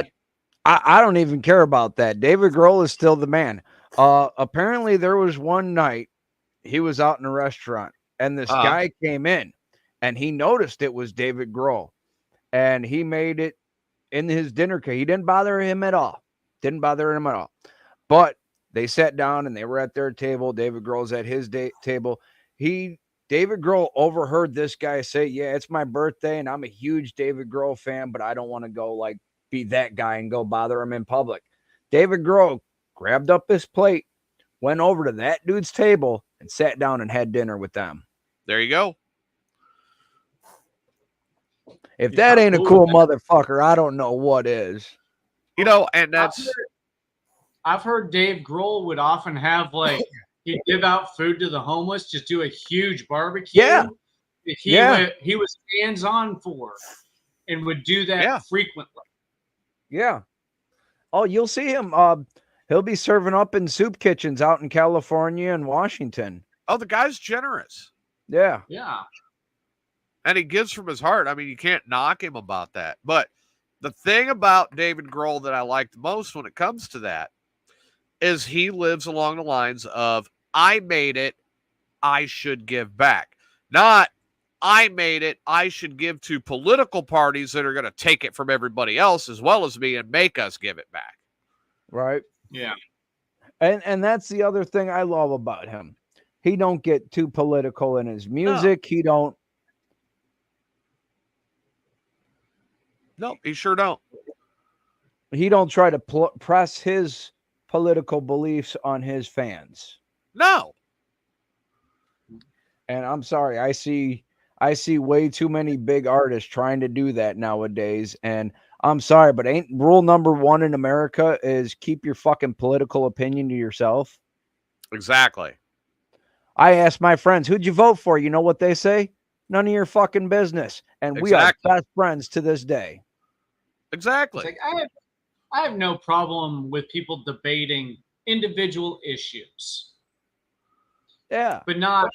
I don't even care about that. David Grohl is still the man. Apparently there was one night he was out in a restaurant, and this guy came in, and he noticed it was David Grohl, and he made it in his dinner case. He didn't bother him at all. But they sat down and they were at their table. David Grohl's at his table. David Grohl overheard this guy say, "Yeah, it's my birthday, and I'm a huge David Grohl fan, but I don't want to go like be that guy and go bother him in public." David Grohl grabbed up his plate, went over to that dude's table, and sat down and had dinner with them. There you go. If that ain't a cool motherfucker, I don't know what is. You know, and that's... I've heard Dave Grohl would often have, like, He'd give out food to the homeless, just do a huge barbecue. Yeah. He was hands-on for and would do that frequently. Yeah. Oh, you'll see him. He'll be serving up in soup kitchens out in California and Washington. Oh, the guy's generous. Yeah. Yeah. And he gives from his heart. I mean, you can't knock him about that. But the thing about David Grohl that I like the most when it comes to that is he lives along the lines of, I made it, I should give back. Not, I made it, I should give to political parties that are going to take it from everybody else as well as me and make us give it back. Right. Yeah. And that's the other thing I love about him. He don't get too political in his music. No. He sure don't. He don't try to press his political beliefs on his fans. No. And I'm sorry, I see way too many big artists trying to do that nowadays. And I'm sorry, but ain't rule number one in America is keep your fucking political opinion to yourself. Exactly. I ask my friends, who'd you vote for? You know what they say? None of your fucking business. And we are best friends to this day. Exactly. It's like, I have no problem with people debating individual issues. Yeah. But not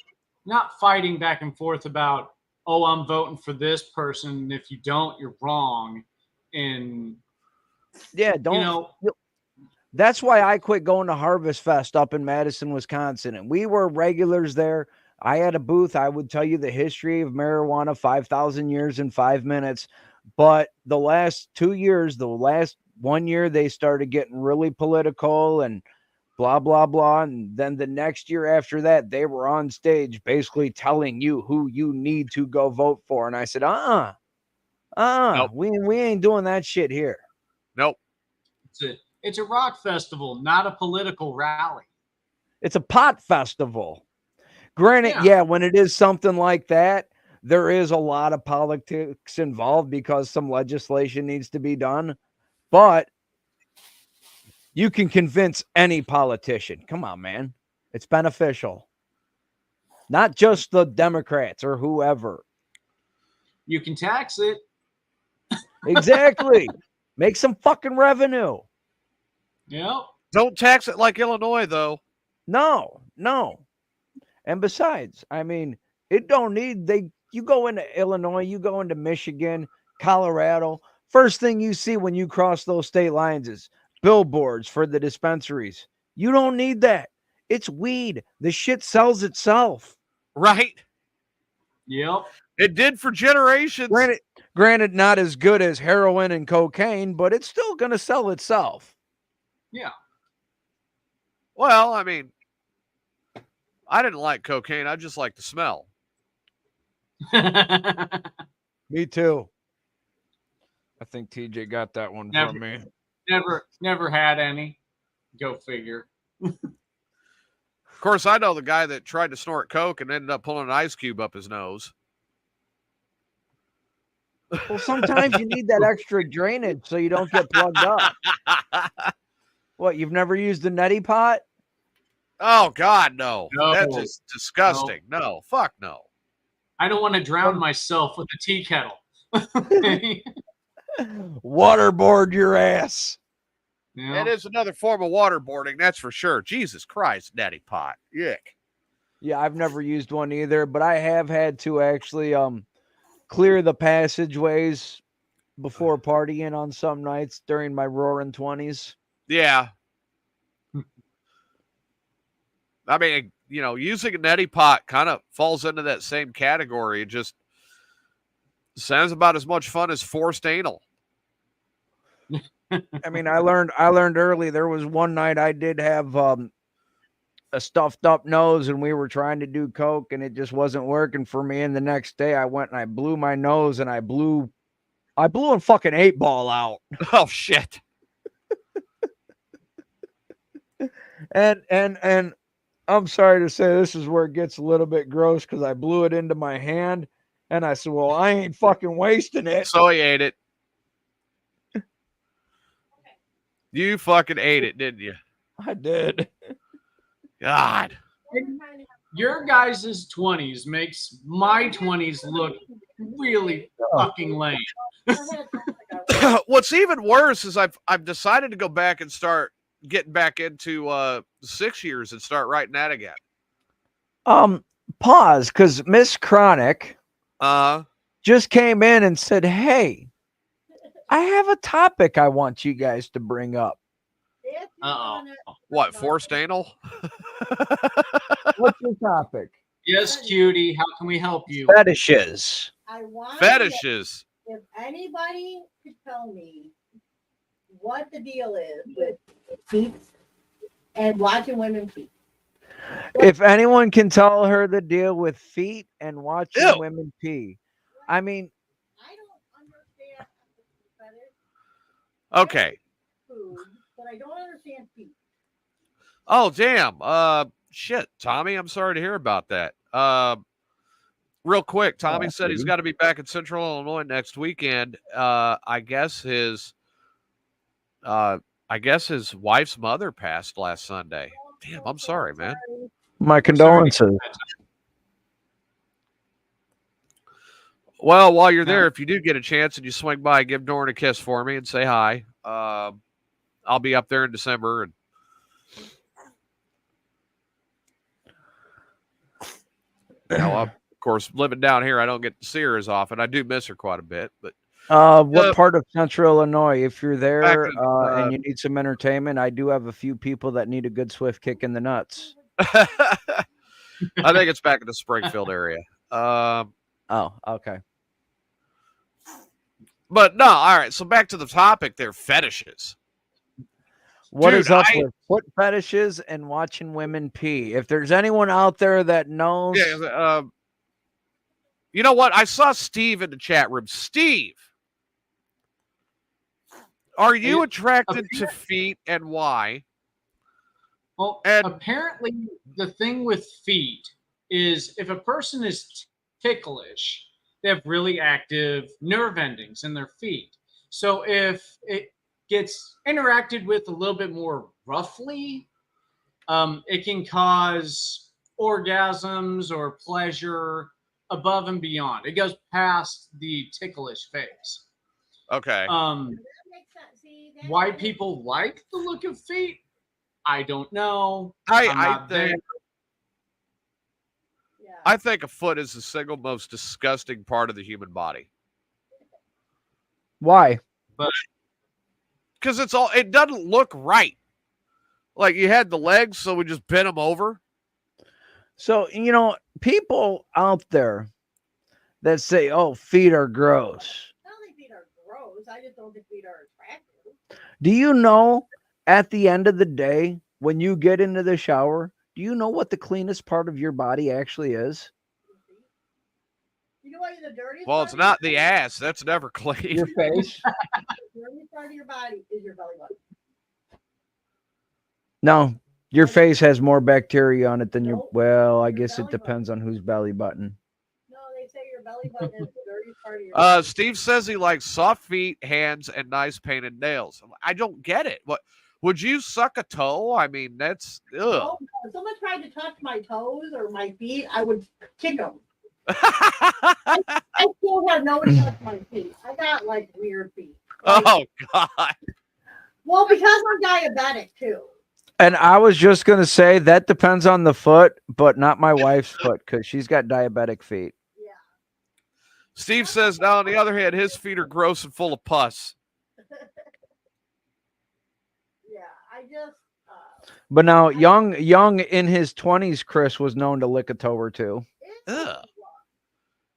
fighting back and forth about, oh, I'm voting for this person, and if you don't, you're wrong. And yeah, that's why I quit going to Harvest Fest up in Madison, Wisconsin. And we were regulars there. I had a booth. I would tell you the history of marijuana, 5,000 years in 5 minutes. But the last 2 years, the last 1 year, they started getting really political and blah, blah, blah. And then the next year after that, they were on stage basically telling you who you need to go vote for. And I said, nope. we ain't doing that shit here. Nope. It's a rock festival, not a political rally. It's a pot festival. Granted, when it is something like that, there is a lot of politics involved because some legislation needs to be done. But you can convince any politician. Come on, man. It's beneficial. Not just the Democrats or whoever. You can tax it. Exactly. Make some fucking revenue. Yep. Don't tax it like Illinois, though. No. And besides, I mean, it don't need, you go into Illinois, you go into Michigan, Colorado. First thing you see when you cross those state lines is billboards for the dispensaries. You don't need that. It's weed. The shit sells itself. Right. Yep. It did for generations. Granted, not as good as heroin and cocaine, but it's still going to sell itself. Yeah. Well, I mean, I didn't like cocaine. I just like the smell. Me too. I think TJ got that one from me. Never had any. Go figure. Of course, I know the guy that tried to snort coke and ended up pulling an ice cube up his nose. Well, sometimes you need that extra drainage so you don't get plugged up. What, you've never used the neti pot? Oh, God, no. That's just disgusting. No, fuck no. I don't want to drown myself with a tea kettle. Waterboard your ass. Yeah. It is another form of waterboarding, that's for sure. Jesus Christ, neti pot. Yuck. Yeah, I've never used one either, but I have had to actually clear the passageways before partying on some nights during my roaring 20s. Yeah. I mean, using a neti pot kind of falls into that same category. It just sounds about as much fun as forced anal. I mean, I learned early. There was one night I did have a stuffed up nose and we were trying to do coke and it just wasn't working for me. And the next day I went and I blew my nose and I blew a fucking 8-ball out. Oh shit. And I'm sorry to say this is where it gets a little bit gross because I blew it into my hand and I said, well, I ain't fucking wasting it. So he ate it. You fucking ate it, didn't you? I did. God. Your guys' 20s makes my 20s look really fucking lame. What's even worse is I've decided to go back and start getting back into 6 years and start writing that again. Pause, because Miss Chronic Uh just came in and said, "Hey, I have a topic I want you guys to bring up." what, forced anal? What's your topic? Yes, cutie. How can we help you? Fetishes. I want Fetishes. if anybody could tell me what the deal is with feet and watching women feet. If anyone can tell her the deal with feet and watching Ew. women pee, I mean, I don't understand fetish Okay. food, but I don't understand feet. Oh damn. Shit, Tommy, I'm sorry to hear about that. Real quick, Tommy said he's got to be back in Central Illinois next weekend. I guess his wife's mother passed last Sunday. Damn, I'm sorry, man. my condolences. Well, while you're there, if you do get a chance and you swing by, give Doran a kiss for me and say hi. I'll be up there in December, and of course, living down here, I don't get to see her as often. I do miss her quite a bit, but What part of Central Illinois? If you're there in, and you need some entertainment, I do have a few people that need a good swift kick in the nuts. I think it's back in the Springfield area. Oh, okay. But no, all right. So back to the topic there, fetishes. What Dude, is up with foot fetishes and watching women pee? If there's anyone out there that knows, Yeah, you know what? I saw Steve in the chat room. Steve, are you attracted to feet and why? Well, And- apparently the thing with feet is if a person is ticklish, they have really active nerve endings in their feet. So if it gets interacted with a little bit more roughly, it can cause orgasms or pleasure above and beyond. It goes past the ticklish phase. Okay. That makes sense. See, that Why makes- people like the look of feet, I don't know. I I'm not there. think Yeah. I think a foot is the single most disgusting part of the human body. why? Because it doesn't look right. Like you had the legs, so we just bent them over. So, people out there that say, "Oh, feet are gross." I don't think feet are gross. I just don't think feet are attractive. Do you know at the end of the day, when you get into the shower, do you know what the cleanest part of your body actually is? You know what the dirtiest Well, part it's of not your the body- ass. That's never clean. Your face? The dirtiest part of your body is your belly button. No, your face has more bacteria on it than your. Nope. Well, I Your guess it belly depends on whose belly button. No, they say your belly button is the dirtiest part of your Steve says he likes soft feet, hands, and nice painted nails. I don't get it. What would you suck a toe? I mean, that's ugh. Oh, no. If someone tried to touch my toes or my feet, I would kick them. I still have nobody touch my feet. I got like weird feet. Like, Oh God. well, because I'm diabetic too. And I was just gonna say that depends on the foot, but not my wife's foot because she's got diabetic feet. Yeah. Steve says now on the other hand, his feet are gross and full of pus. Yeah. I just. But now, young in his 20s, Chris was known to lick a toe or two. Ugh.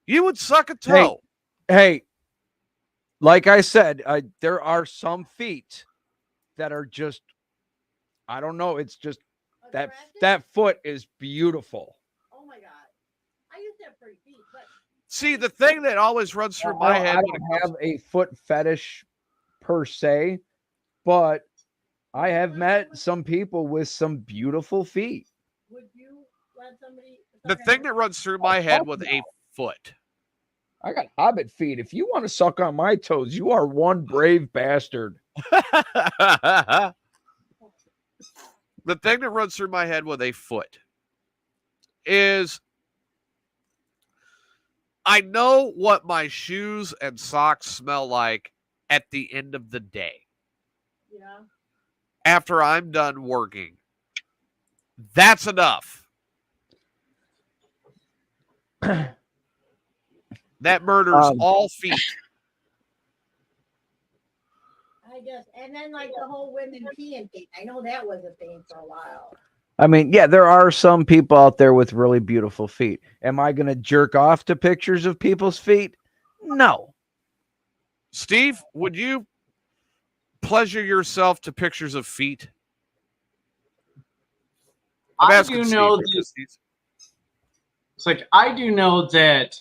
You would suck a toe. Hey, like I said, there are some feet that are just, I don't know. It's just that foot is beautiful. Oh my god. I used to have pretty feet, but See, the thing that always runs through my head I when it don't have a foot fetish per se, but I have met some people with some beautiful feet. would you let somebody? the thing that runs through my head with a foot. I got hobbit feet. If you want to suck on my toes, you are one brave bastard. The thing that runs through my head with a foot is I know what my shoes and socks smell like at the end of the day. Yeah. After I'm done working. That's enough. That murders all feet. I guess. And then like the whole women peeing thing. I know that was a thing for a while. I mean, yeah, there are some people out there with really beautiful feet. Am I going to jerk off to pictures of people's feet? No. Steve, would you pleasure yourself to pictures of feet? I do know that. It's like I do know that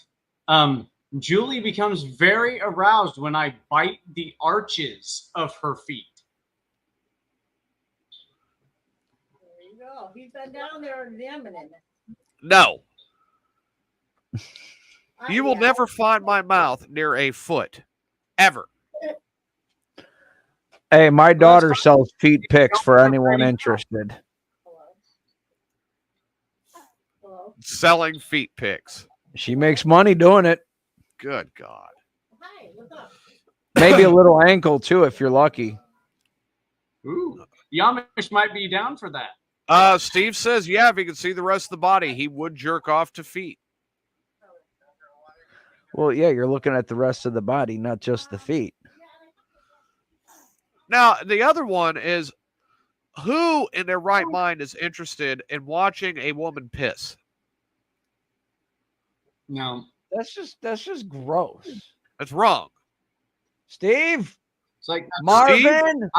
Julie becomes very aroused when I bite the arches of her feet. There you go. He's been down there examining it. No. You will never find my mouth near a foot. Ever. Hey, my daughter sells feet pics for anyone interested. Hello? Selling feet pics. She makes money doing it. Good God. Hi, what's up? Maybe a little ankle too, if you're lucky. Ooh, Yamish might be down for that. Steve says, yeah, if he could see the rest of the body, he would jerk off to feet. Well, yeah, you're looking at the rest of the body, not just the feet. Now, the other one is, who in their right mind is interested in watching a woman piss? No. That's just gross. That's wrong. Steve? It's like Marvin?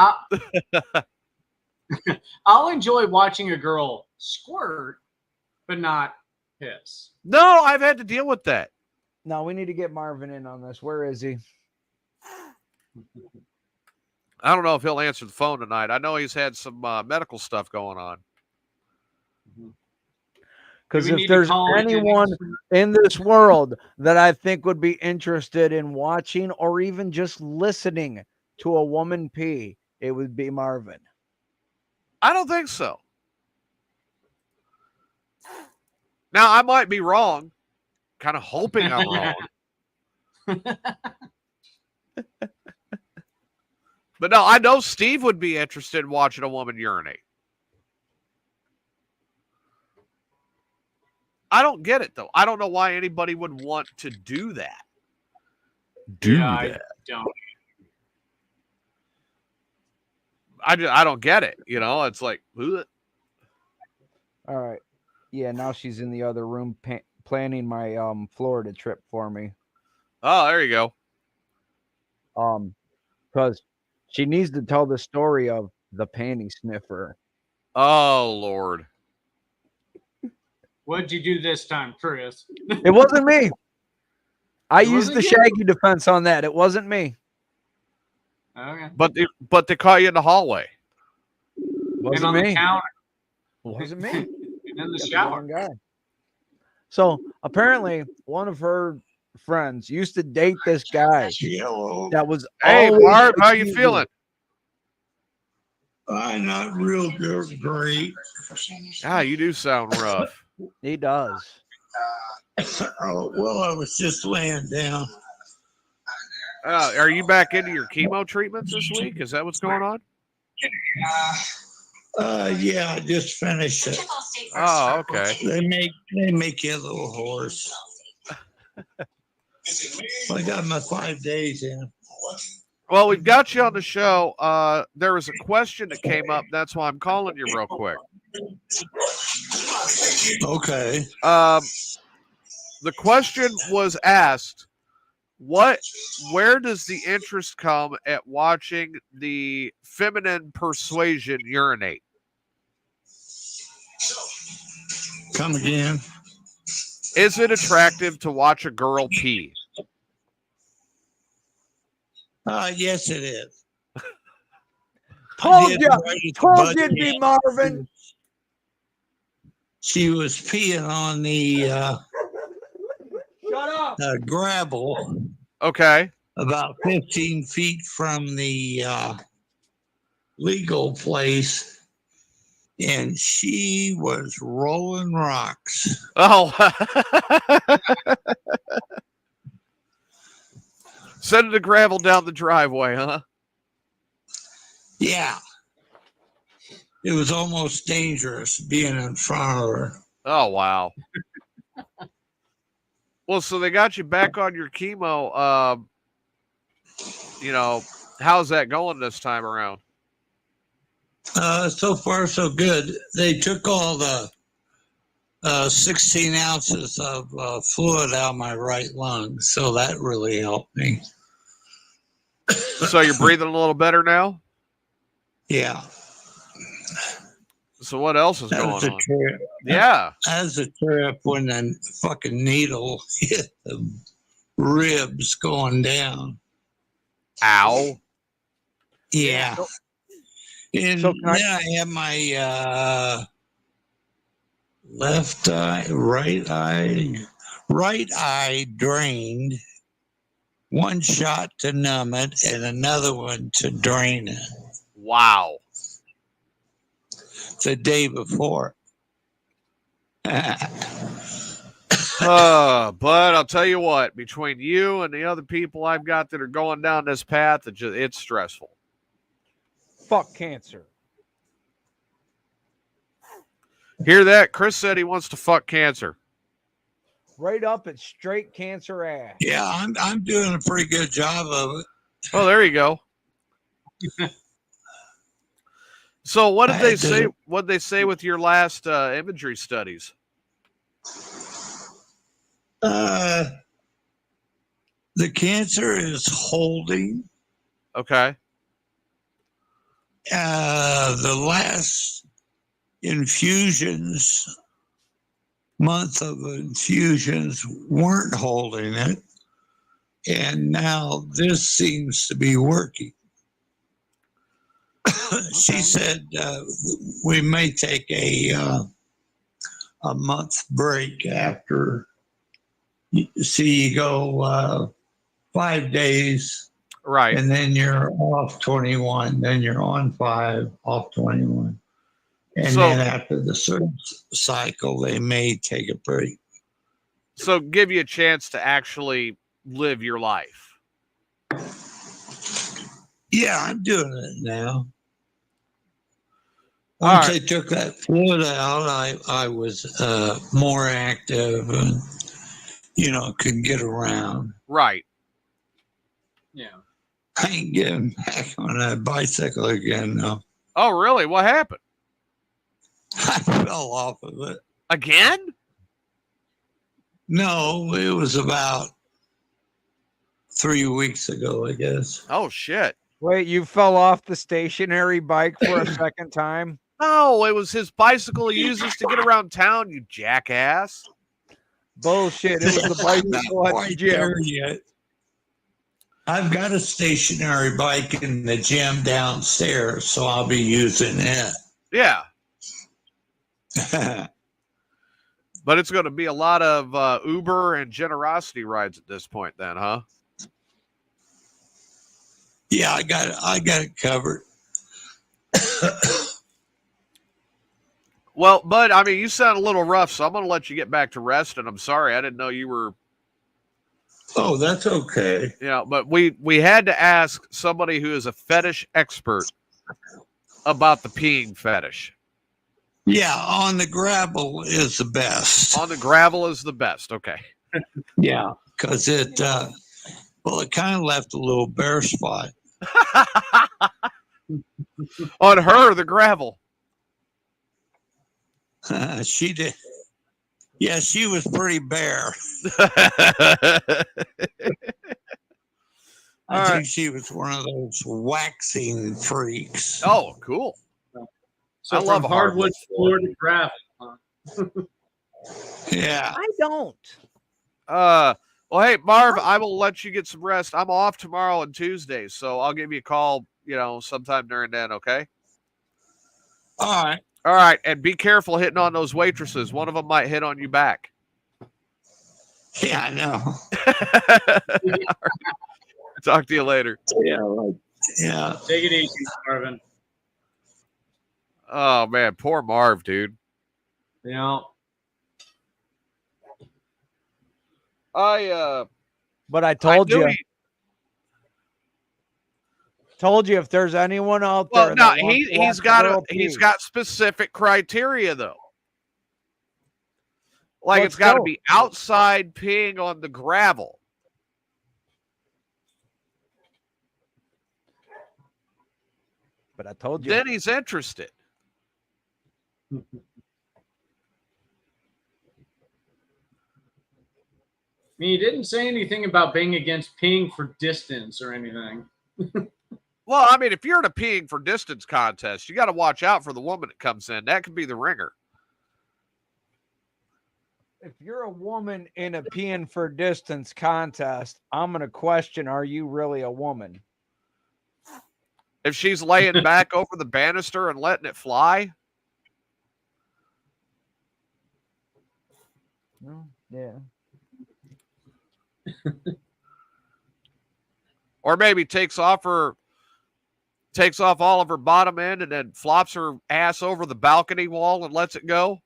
I'll enjoy watching a girl squirt, but not piss. No, I've had to deal with that. No, we need to get Marvin in on this. Where is he? I don't know if he'll answer the phone tonight. I know he's had some medical stuff going on. Because if there's anyone in this world that I think would be interested in watching or even just listening to a woman pee, it would be Marvin. I don't think so. Now, I might be wrong. Kind of hoping I'm wrong. But no, I know Steve would be interested in watching a woman urinate. I don't get it, though. I don't know why anybody would want to do that. I don't. I don't get it. You know, it's like, ugh. All right. Yeah, now she's in the other room planning my Florida trip for me. Oh, there you go. Because she needs to tell the story of the panty sniffer. Oh, Lord. What'd you do this time, Chris? It wasn't me. I used the Shaggy defense on that. It wasn't me. Okay. But they caught you in the hallway. Wasn't on me. The counter. Wasn't me. And in the shower. Guy. So apparently, one of her friends used to date this guy that was. Hey, Marv, how you feeling? I'm not real good, great. Ah, you do sound rough. He does. Oh, well, I was just laying down. Are you back into your chemo treatments this week? Is that what's going on? Yeah, I just finished it. Oh, okay. They make you a little hoarse. I got my 5 days in. Well, we've got you on the show. There was a question that came up. That's why I'm calling you real quick. Okay. The question was asked, where does the interest come at watching the feminine persuasion urinate? Come again. Is it attractive to watch a girl pee? Yes, it is. Told you'd be Marvin. She was peeing on the Shut up. gravel. Okay. About 15 feet from the legal place. and she was rolling rocks. Oh. Sending the gravel down the driveway, huh? Yeah. It was almost dangerous being in front of her. Oh, wow. Well, so they got you back on your chemo. How's that going this time around? So far, so good. They took all the 16 ounces of fluid out of my right lung, so that really helped me. So you're breathing a little better now? Yeah. So what else is That was going a on? trip. Yeah. That was a trip when the fucking needle hit the ribs going down. Ow. Yeah. And So then I had my left eye, right eye drained. One shot to numb it and another one to drain it. Wow. The day before. But I'll tell you what, between you and the other people I've got that are going down this path, it's stressful. Fuck cancer. Hear that? Chris said he wants to fuck cancer. Right up its straight cancer ass. Yeah, I'm doing a pretty good job of it. Oh, there you go. So what did they say? What did they say with your last imagery studies? The cancer is holding. Okay. The last month of infusions weren't holding it. And now this seems to be working. She said we may take a month break after. You go 5 days, right, and then you're off 21. Then you're on 5, off 21, and then after the third cycle, they may take a break. So give you a chance to actually live your life. Yeah, I'm doing it now. Once I took that fluid out, I was more active and, could get around. Right. Yeah. I ain't getting back on that bicycle again, though. Oh, really? What happened? I fell off of it. Again? No, it was about 3 weeks ago, I guess. Oh, shit. Wait, you fell off the stationary bike for a second time? No, it was his bicycle he uses to get around town, you jackass. Bullshit. It was the bicycle at the gym. Yet. I've got a stationary bike in the gym downstairs, so I'll be using it. Yeah. But it's going to be a lot of Uber and generosity rides at this point then, huh? Yeah, I got it covered. Well, Bud, I mean, you sound a little rough, so I'm going to let you get back to rest, and I'm sorry. I didn't know you were... Oh, that's okay. Yeah, but we had to ask somebody who is a fetish expert about the peeing fetish. Yeah, on the gravel is the best. On the gravel is the best, okay. Yeah, because it kind of left a little bare spot. On her, the gravel. She did. Yeah, she was pretty bare. I think she was one of those waxing freaks. Oh, cool. So I love hardwood floor to gravel. Huh? Yeah. I don't. Well, hey, Marv, I will let you get some rest. I'm off tomorrow and Tuesday, so I'll give you a call, sometime during then, okay? All right. All right, and be careful hitting on those waitresses. One of them might hit on you back. Yeah, I know. Right. Talk to you later. Yeah. Take it easy, Marvin. Oh man, poor Marv, dude. You know, But I told knew you, he- if there's anyone out well, there no, that wants to watch he's a got girl he's pee, got specific criteria though. Like But it's got to still. be outside peeing on the gravel. but I told you. Then he's interested. I mean, he didn't say anything about being against peeing for distance or anything. Well, I mean, if you're in a peeing for distance contest, you got to watch out for the woman that comes in. That could be the ringer. If you're a woman in a peeing for distance contest, I'm going to question, are you really a woman? If she's laying back over the banister and letting it fly, Yeah. or maybe takes off all of her bottom end and then flops her ass over the balcony wall and lets it go.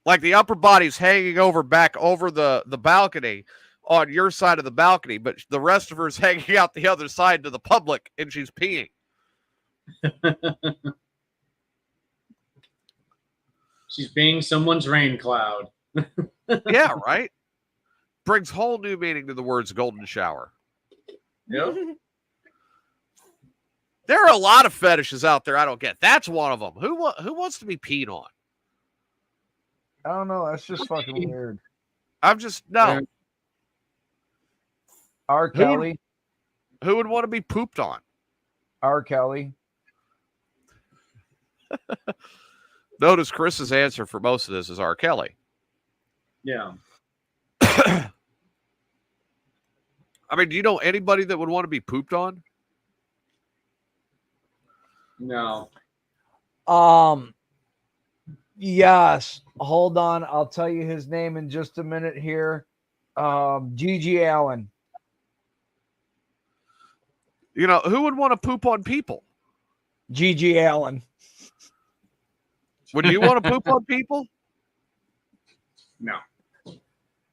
Like the upper body's hanging over back over the balcony on your side of the balcony, but the rest of her is hanging out the other side to the public and she's peeing. She's being someone's rain cloud. Yeah, right? Brings whole new meaning to the words golden shower. Yep. There are a lot of fetishes out there I don't get. That's one of them. Who wants to be peed on? I don't know. That's just fucking weird. I'm just, no. R. Kelly. Who would want to be pooped on? R. Kelly. Notice Chris's answer for most of this is R. Kelly. Yeah. I mean, do you know anybody that would want to be pooped on? No. Yes. Hold on. I'll tell you his name in just a minute here. Gigi Allen. You know, who would want to poop on people? Gigi Allen. Would you want to poop on people? No.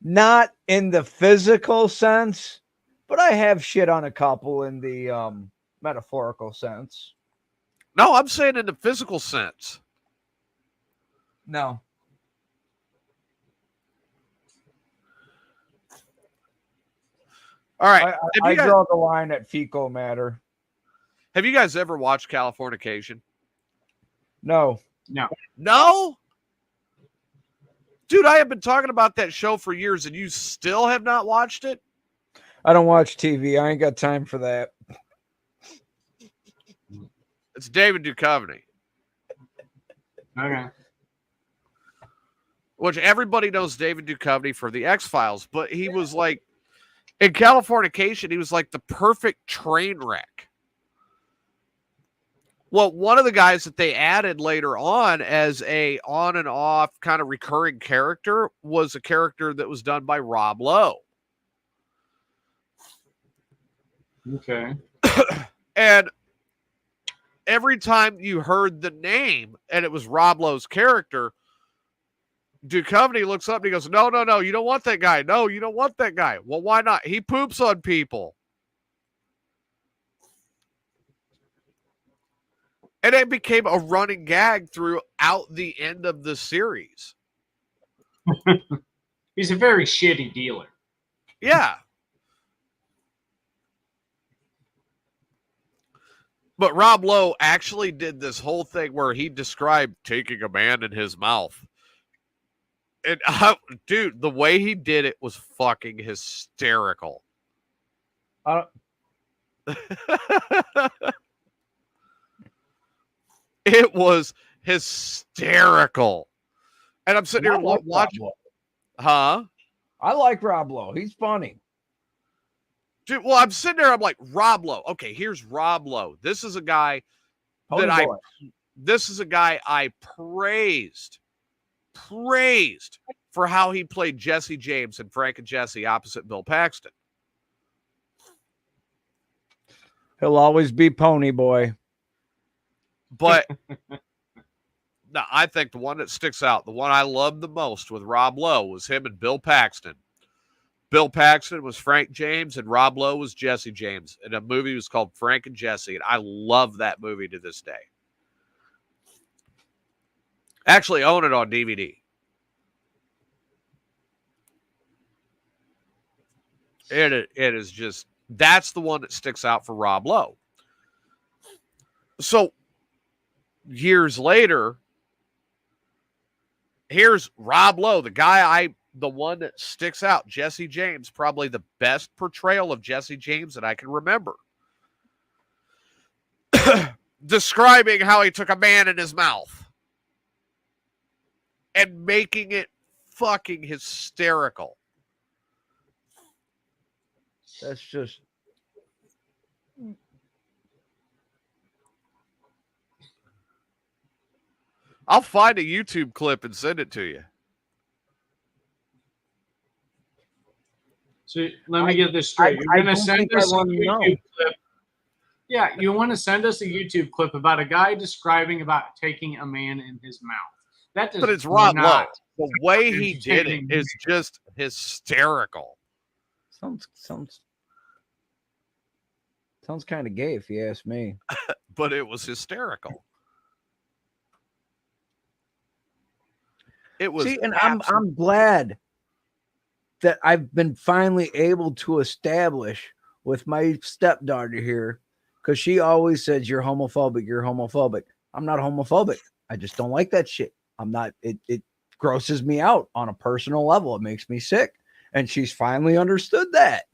Not in the physical sense, but I have shit on a couple in the metaphorical sense. No, I'm saying in the physical sense. No. All right. I draw the line at fecal matter. Have you guys ever watched Californication? No. No. No? Dude, I have been talking about that show for years and you still have not watched it? I don't watch TV. I ain't got time for that. It's David Duchovny. Okay. Which everybody knows David Duchovny for the X-Files, but he was like, in Californication, he was like the perfect train wreck. Well, one of the guys that they added later on as a on and off kind of recurring character was a character that was done by Rob Lowe. Okay. And every time you heard the name and it was Rob Lowe's character, Duchovny looks up and he goes, no, you don't want that guy. No, you don't want that guy. Well, why not? He poops on people. And it became a running gag throughout the end of the series. He's a very shitty dealer. Yeah. But Rob Lowe actually did this whole thing where he described taking a man in his mouth. And dude, the way he did it was fucking hysterical. It was hysterical. And I'm sitting here watching. Huh? I like Rob Lowe. He's funny. Dude, well, I'm sitting there. I'm like, Rob Lowe. Okay, here's Rob Lowe. This is a guy this is a guy I praised for how he played Jesse James and Frank and Jesse opposite Bill Paxton. He'll always be Pony Boy. But no, I think the one that sticks out, the one I loved the most with Rob Lowe, was him and Bill Paxton. Bill Paxton was Frank James, and Rob Lowe was Jesse James. And a movie was called Frank and Jesse, and I love that movie to this day. Actually own it on DVD. It is just, that's the one that sticks out for Rob Lowe. So years later, here's Rob Lowe, the one that sticks out, Jesse James, probably the best portrayal of Jesse James that I can remember. Describing how he took a man in his mouth and making it fucking hysterical. That's just. I'll find a YouTube clip and send it to you. So let me get this straight. You're going to send us a YouTube clip. Yeah, you want to send us a YouTube clip about a guy describing about taking a man in his mouth. That does, but it's Rob Lowe. The way he did it entertaining. is just hysterical. Sounds kind of gay, if you ask me. But it was hysterical. It was. See, and I'm glad that I've been finally able to establish with my stepdaughter here, because she always says you're homophobic, you're homophobic. I'm not homophobic. I just don't like that shit. I'm not. It grosses me out on a personal level. It makes me sick, and she's finally understood that.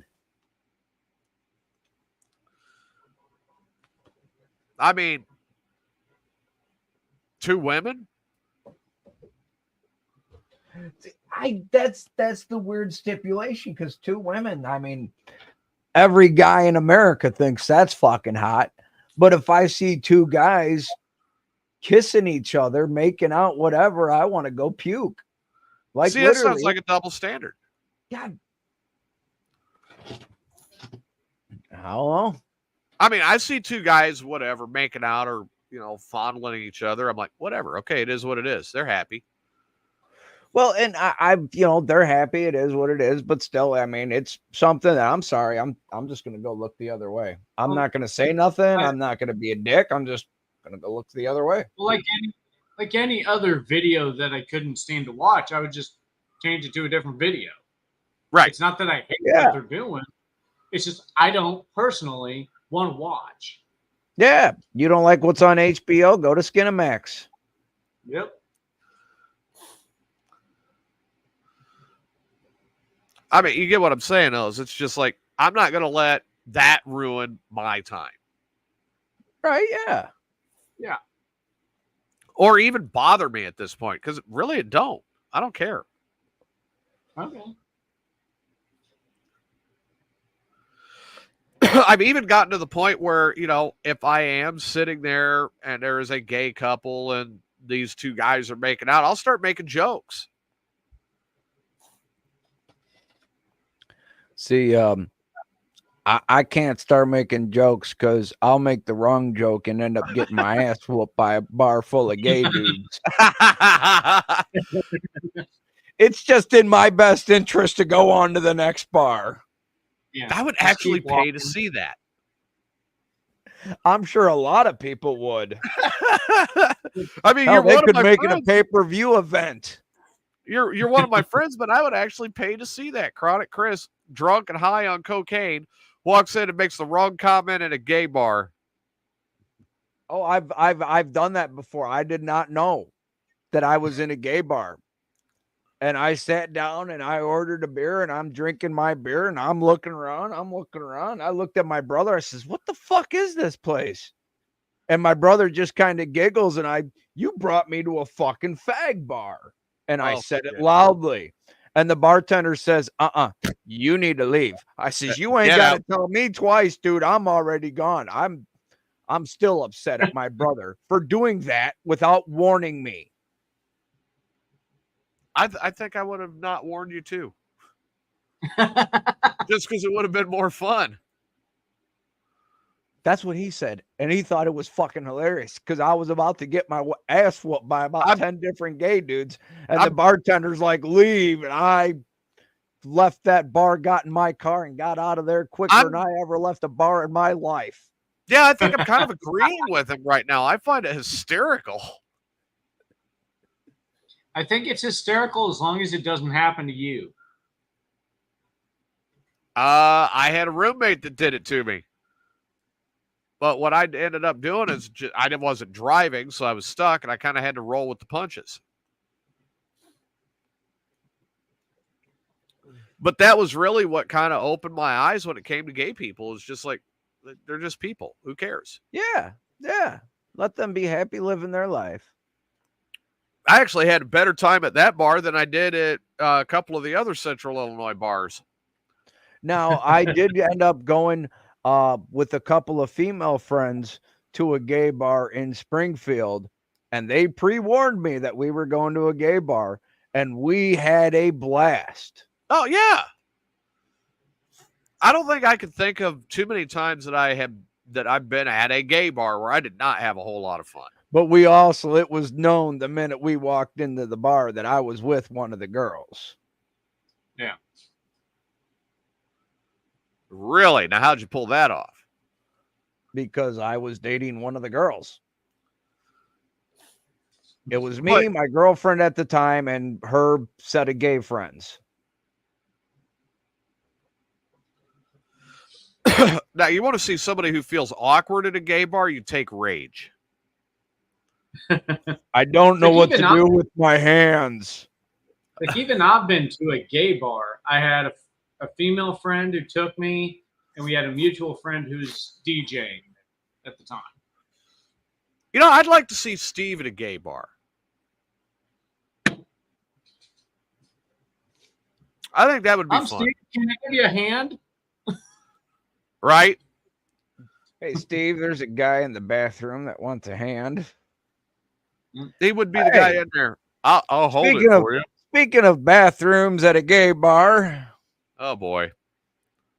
I mean, 2 women. That's the weird stipulation, because 2 women, I mean, every guy in America thinks that's fucking hot. But if I see 2 guys kissing each other, making out, whatever, I want to go puke. Like, see, that sounds like a double standard. God. I don't know. I mean, I see 2 guys, whatever, making out or, fondling each other. I'm like, whatever. Okay, it is what it is. They're happy. Well, and I they're happy. It is what it is. But still, I mean, it's something that I'm sorry. I'm just going to go look the other way. I'm not going to say nothing. I'm not going to be a dick. I'm just going to go look the other way. Well, like any other video that I couldn't stand to watch, I would just change it to a different video. Right. It's not that I hate what they're doing. It's just I don't personally want to watch. Yeah. You don't like what's on HBO? Go to Skinamax. Yep. I mean, you get what I'm saying, though. It's just like, I'm not going to let that ruin my time. Right, yeah. Yeah. Or even bother me at this point, because really it don't. I don't care. Okay. I've even gotten to the point where, if I am sitting there and there is a gay couple and these 2 guys are making out, I'll start making jokes. See, I can't start making jokes because I'll make the wrong joke and end up getting my ass whooped by a bar full of gay dudes. It's just in my best interest to go on to the next bar. Yeah. I would actually pay to see that. I'm sure a lot of people would. I mean, Hell, you're one could of my make friends. it a pay-per-view event. You're one of my friends, but I would actually pay to see that. Chronic Chris, drunk and high on cocaine, walks in and makes the wrong comment in a gay bar. Oh, I've done that before. I did not know that I was in a gay bar. And I sat down and I ordered a beer and I'm drinking my beer and I'm looking around. I looked at my brother. I says, "What the fuck is this place?" And my brother just kind of giggles and you brought me to a fucking fag bar. And I said it loudly. And the bartender says, you need to leave. I says, you ain't got to tell me twice, dude. I'm already gone. I'm still upset at my brother for doing that without warning me. I think I would have not warned you too. Just because it would have been more fun. That's what he said. And he thought it was fucking hilarious because I was about to get my ass whooped by about 10 different gay dudes. And the bartender's like, leave. And I left that bar, got in my car, and got out of there quicker than I ever left a bar in my life. Yeah, I think I'm kind of agreeing with him right now. I find it hysterical. I think it's hysterical as long as it doesn't happen to you. I had a roommate that did it to me. But what I ended up doing is I wasn't driving, so I was stuck, and I kind of had to roll with the punches. But that was really what kind of opened my eyes when it came to gay people. It's just like, they're just people. Who cares? Yeah. Let them be happy living their life. I actually had a better time at that bar than I did at a couple of the other Central Illinois bars. Now, I did end up going with a couple of female friends to a gay bar in Springfield, and they pre-warned me that we were going to a gay bar, and we had a blast. Oh, yeah. I don't think I could think of too many times that I've been at a gay bar where I did not have a whole lot of fun. But it was known the minute we walked into the bar that I was with one of the girls. Yeah. Really? Now, how'd you pull that off? Because I was dating one of the girls. It was me, my girlfriend at the time, and her set of gay friends. Now, you want to see somebody who feels awkward at a gay bar, you take Rage. I don't know what to do with my hands. Like, even I've been to a gay bar. I had a female friend who took me, and we had a mutual friend who's DJing at the time. You know, I'd like to see Steve at a gay bar. I think that would be fun. Steve, can I give you a hand? Right? Hey, Steve, there's a guy in the bathroom that wants a hand. He would be the guy in there. I'll hold it for you. Speaking of bathrooms at a gay bar. Oh, boy.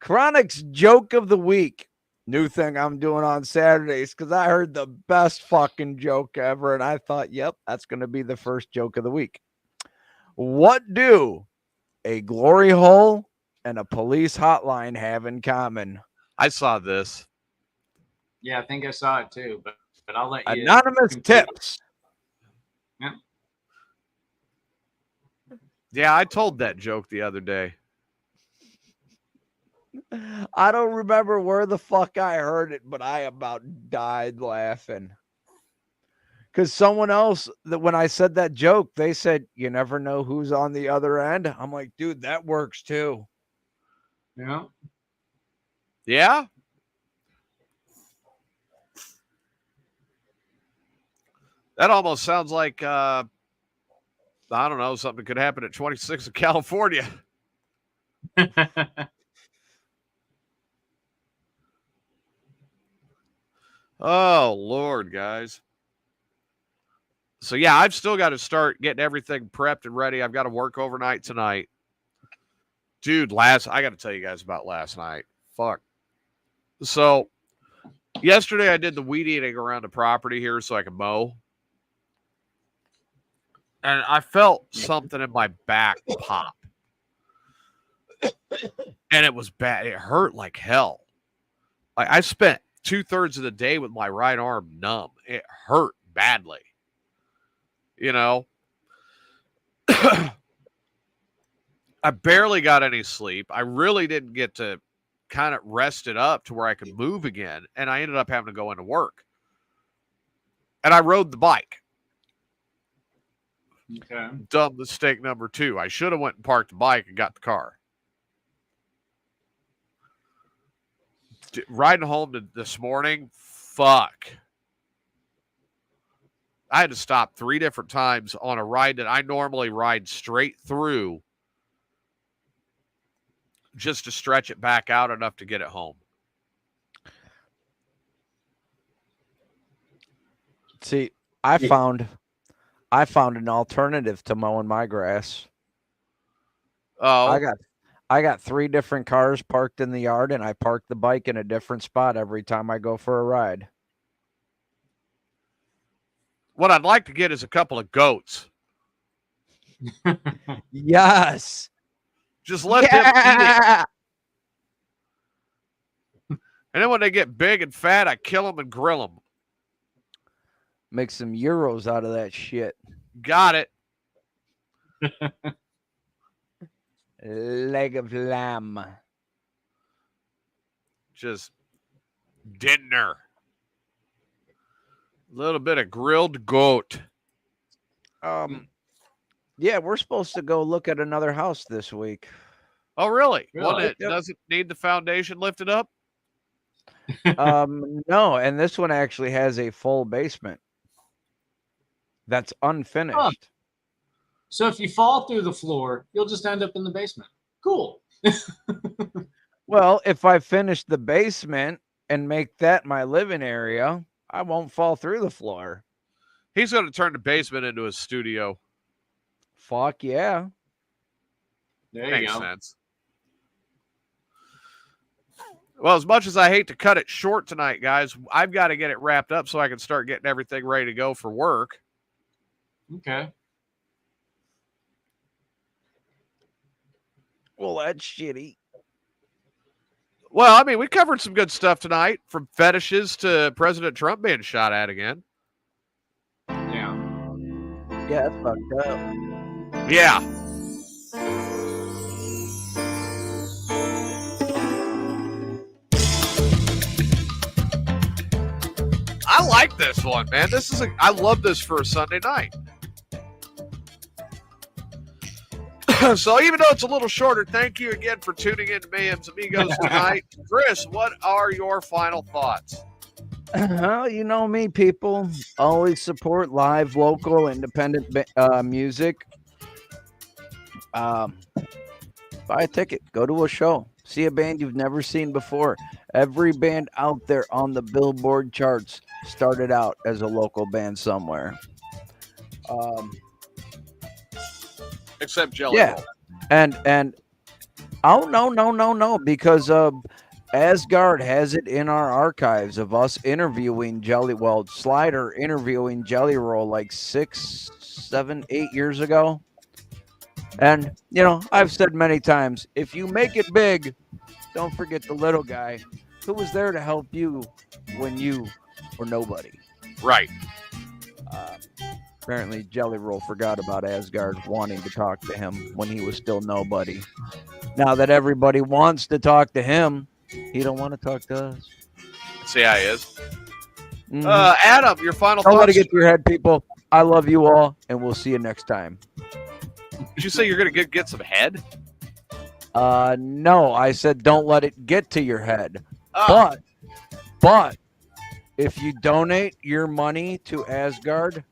Chronic's joke of the week. New thing I'm doing on Saturdays because I heard the best fucking joke ever. And I thought, yep, that's going to be the first joke of the week. What do a glory hole and a police hotline have in common? I saw this. Yeah, I think I saw it too, but I'll let you. Anonymous tips. Yeah. Yeah, I told that joke the other day. I don't remember where the fuck I heard it, but I about died laughing. Because someone else, when I said that joke, they said, you never know who's on the other end. I'm like, dude, that works too. Yeah. Yeah? That almost sounds like, I don't know, something could happen at 26 in California. Oh, Lord, guys. So, yeah, I've still got to start getting everything prepped and ready. I've got to work overnight tonight. Dude, I got to tell you guys about last night. Fuck. So, yesterday I did the weed eating around the property here so I could mow. And I felt something in my back pop. And it was bad. It hurt like hell. Like, I spent 2/3 of the day with my right arm numb. It hurt badly. You know? I barely got any sleep. I really didn't get to kind of rest it up to where I could move again. And I ended up having to go into work. And I rode the bike. Okay. Dumb mistake number 2. I should have went and parked the bike and got the car. Riding home this morning, fuck. I had to stop 3 different times on a ride that I normally ride straight through just to stretch it back out enough to get it home. See, I found an alternative to mowing my grass. Oh, I got 3 different cars parked in the yard, and I park the bike in a different spot every time I go for a ride. What I'd like to get is a couple of goats. Yes. Just let them eat it. And then when they get big and fat, I kill them and grill them. Make some euros out of that shit. Got it. Leg of lamb. Just dinner. A little bit of grilled goat. Yeah, we're supposed to go look at another house this week. Oh, really? Really? One that Yep. doesn't need the foundation lifted up? No, and this one actually has a full basement that's unfinished. Huh. So if you fall through the floor, you'll just end up in the basement. Cool. Well, if I finish the basement and make that my living area, I won't fall through the floor. He's going to turn the basement into a studio. Fuck yeah. There you Makes go. sense. Well, as much as I hate to cut it short tonight, guys, I've got to get it wrapped up so I can start getting everything ready to go for work. Okay. Well, that's shitty. Well, I mean, we covered some good stuff tonight, from fetishes to President Trump being shot at again. Yeah. Yeah, that's fucked up. Yeah. I like this one, man. I love this for a Sunday night. So even though it's a little shorter, thank you again for tuning in to Mayhem's Amigos tonight. Chris, what are your final thoughts? Well, you know me, people. Always support live, local, independent music. Buy a ticket. Go to a show. See a band you've never seen before. Every band out there on the Billboard charts started out as a local band somewhere. Except Jelly Yeah. Roll. And oh no, because Asgard has it in our archives of us interviewing Slider interviewing Jelly Roll like 6, 7, 8 years ago. And you know, I've said many times, if you make it big, don't forget the little guy who was there to help you when you were nobody. Right. Apparently, Jelly Roll forgot about Asgard wanting to talk to him when he was still nobody. Now that everybody wants to talk to him, he don't want to talk to us. See how he is. Mhm. Adam, your final Don't let thoughts. it get to your head, people. I love you all, and we'll see you next time. Did you say you're going to get some head? No, I said don't let it get to your head. Oh. But if you donate your money to Asgard,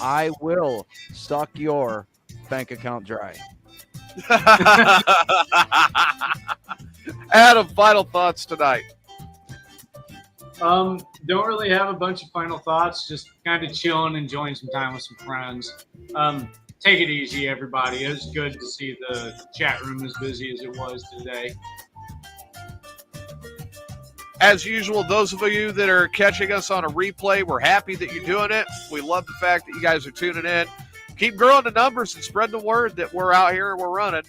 I will suck your bank account dry. Adam, final thoughts tonight. Don't really have a bunch of final thoughts. Just kind of chilling, enjoying some time with some friends. Take it easy, everybody. It was good to see the chat room as busy as it was today. As usual, those of you that are catching us on a replay, we're happy that you're doing it. We love the fact that you guys are tuning in. Keep growing the numbers and spread the word that we're out here and we're running.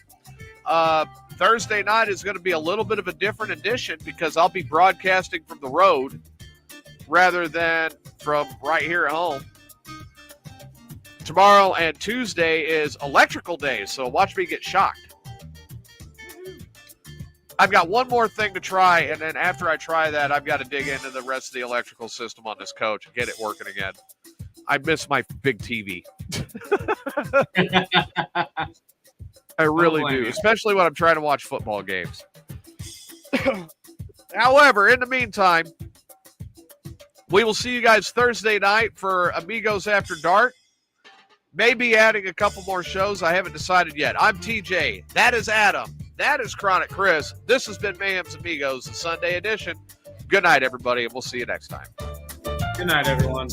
Thursday night is going to be a little bit of a different edition because I'll be broadcasting from the road rather than from right here at home. Tomorrow and Tuesday is electrical day, so watch me get shocked. I've got one more thing to try, and then after I try that, I've got to dig into the rest of the electrical system on this coach and get it working again. I miss my big TV. I really do, especially when I'm trying to watch football games. However, in the meantime, we will see you guys Thursday night for Amigos After Dark. Maybe adding a couple more shows. I haven't decided yet. I'm TJ. That is Adam. That is Chronic Chris. This has been Mayhem's Amigos, the Sunday edition. Good night, everybody, and we'll see you next time. Good night, everyone.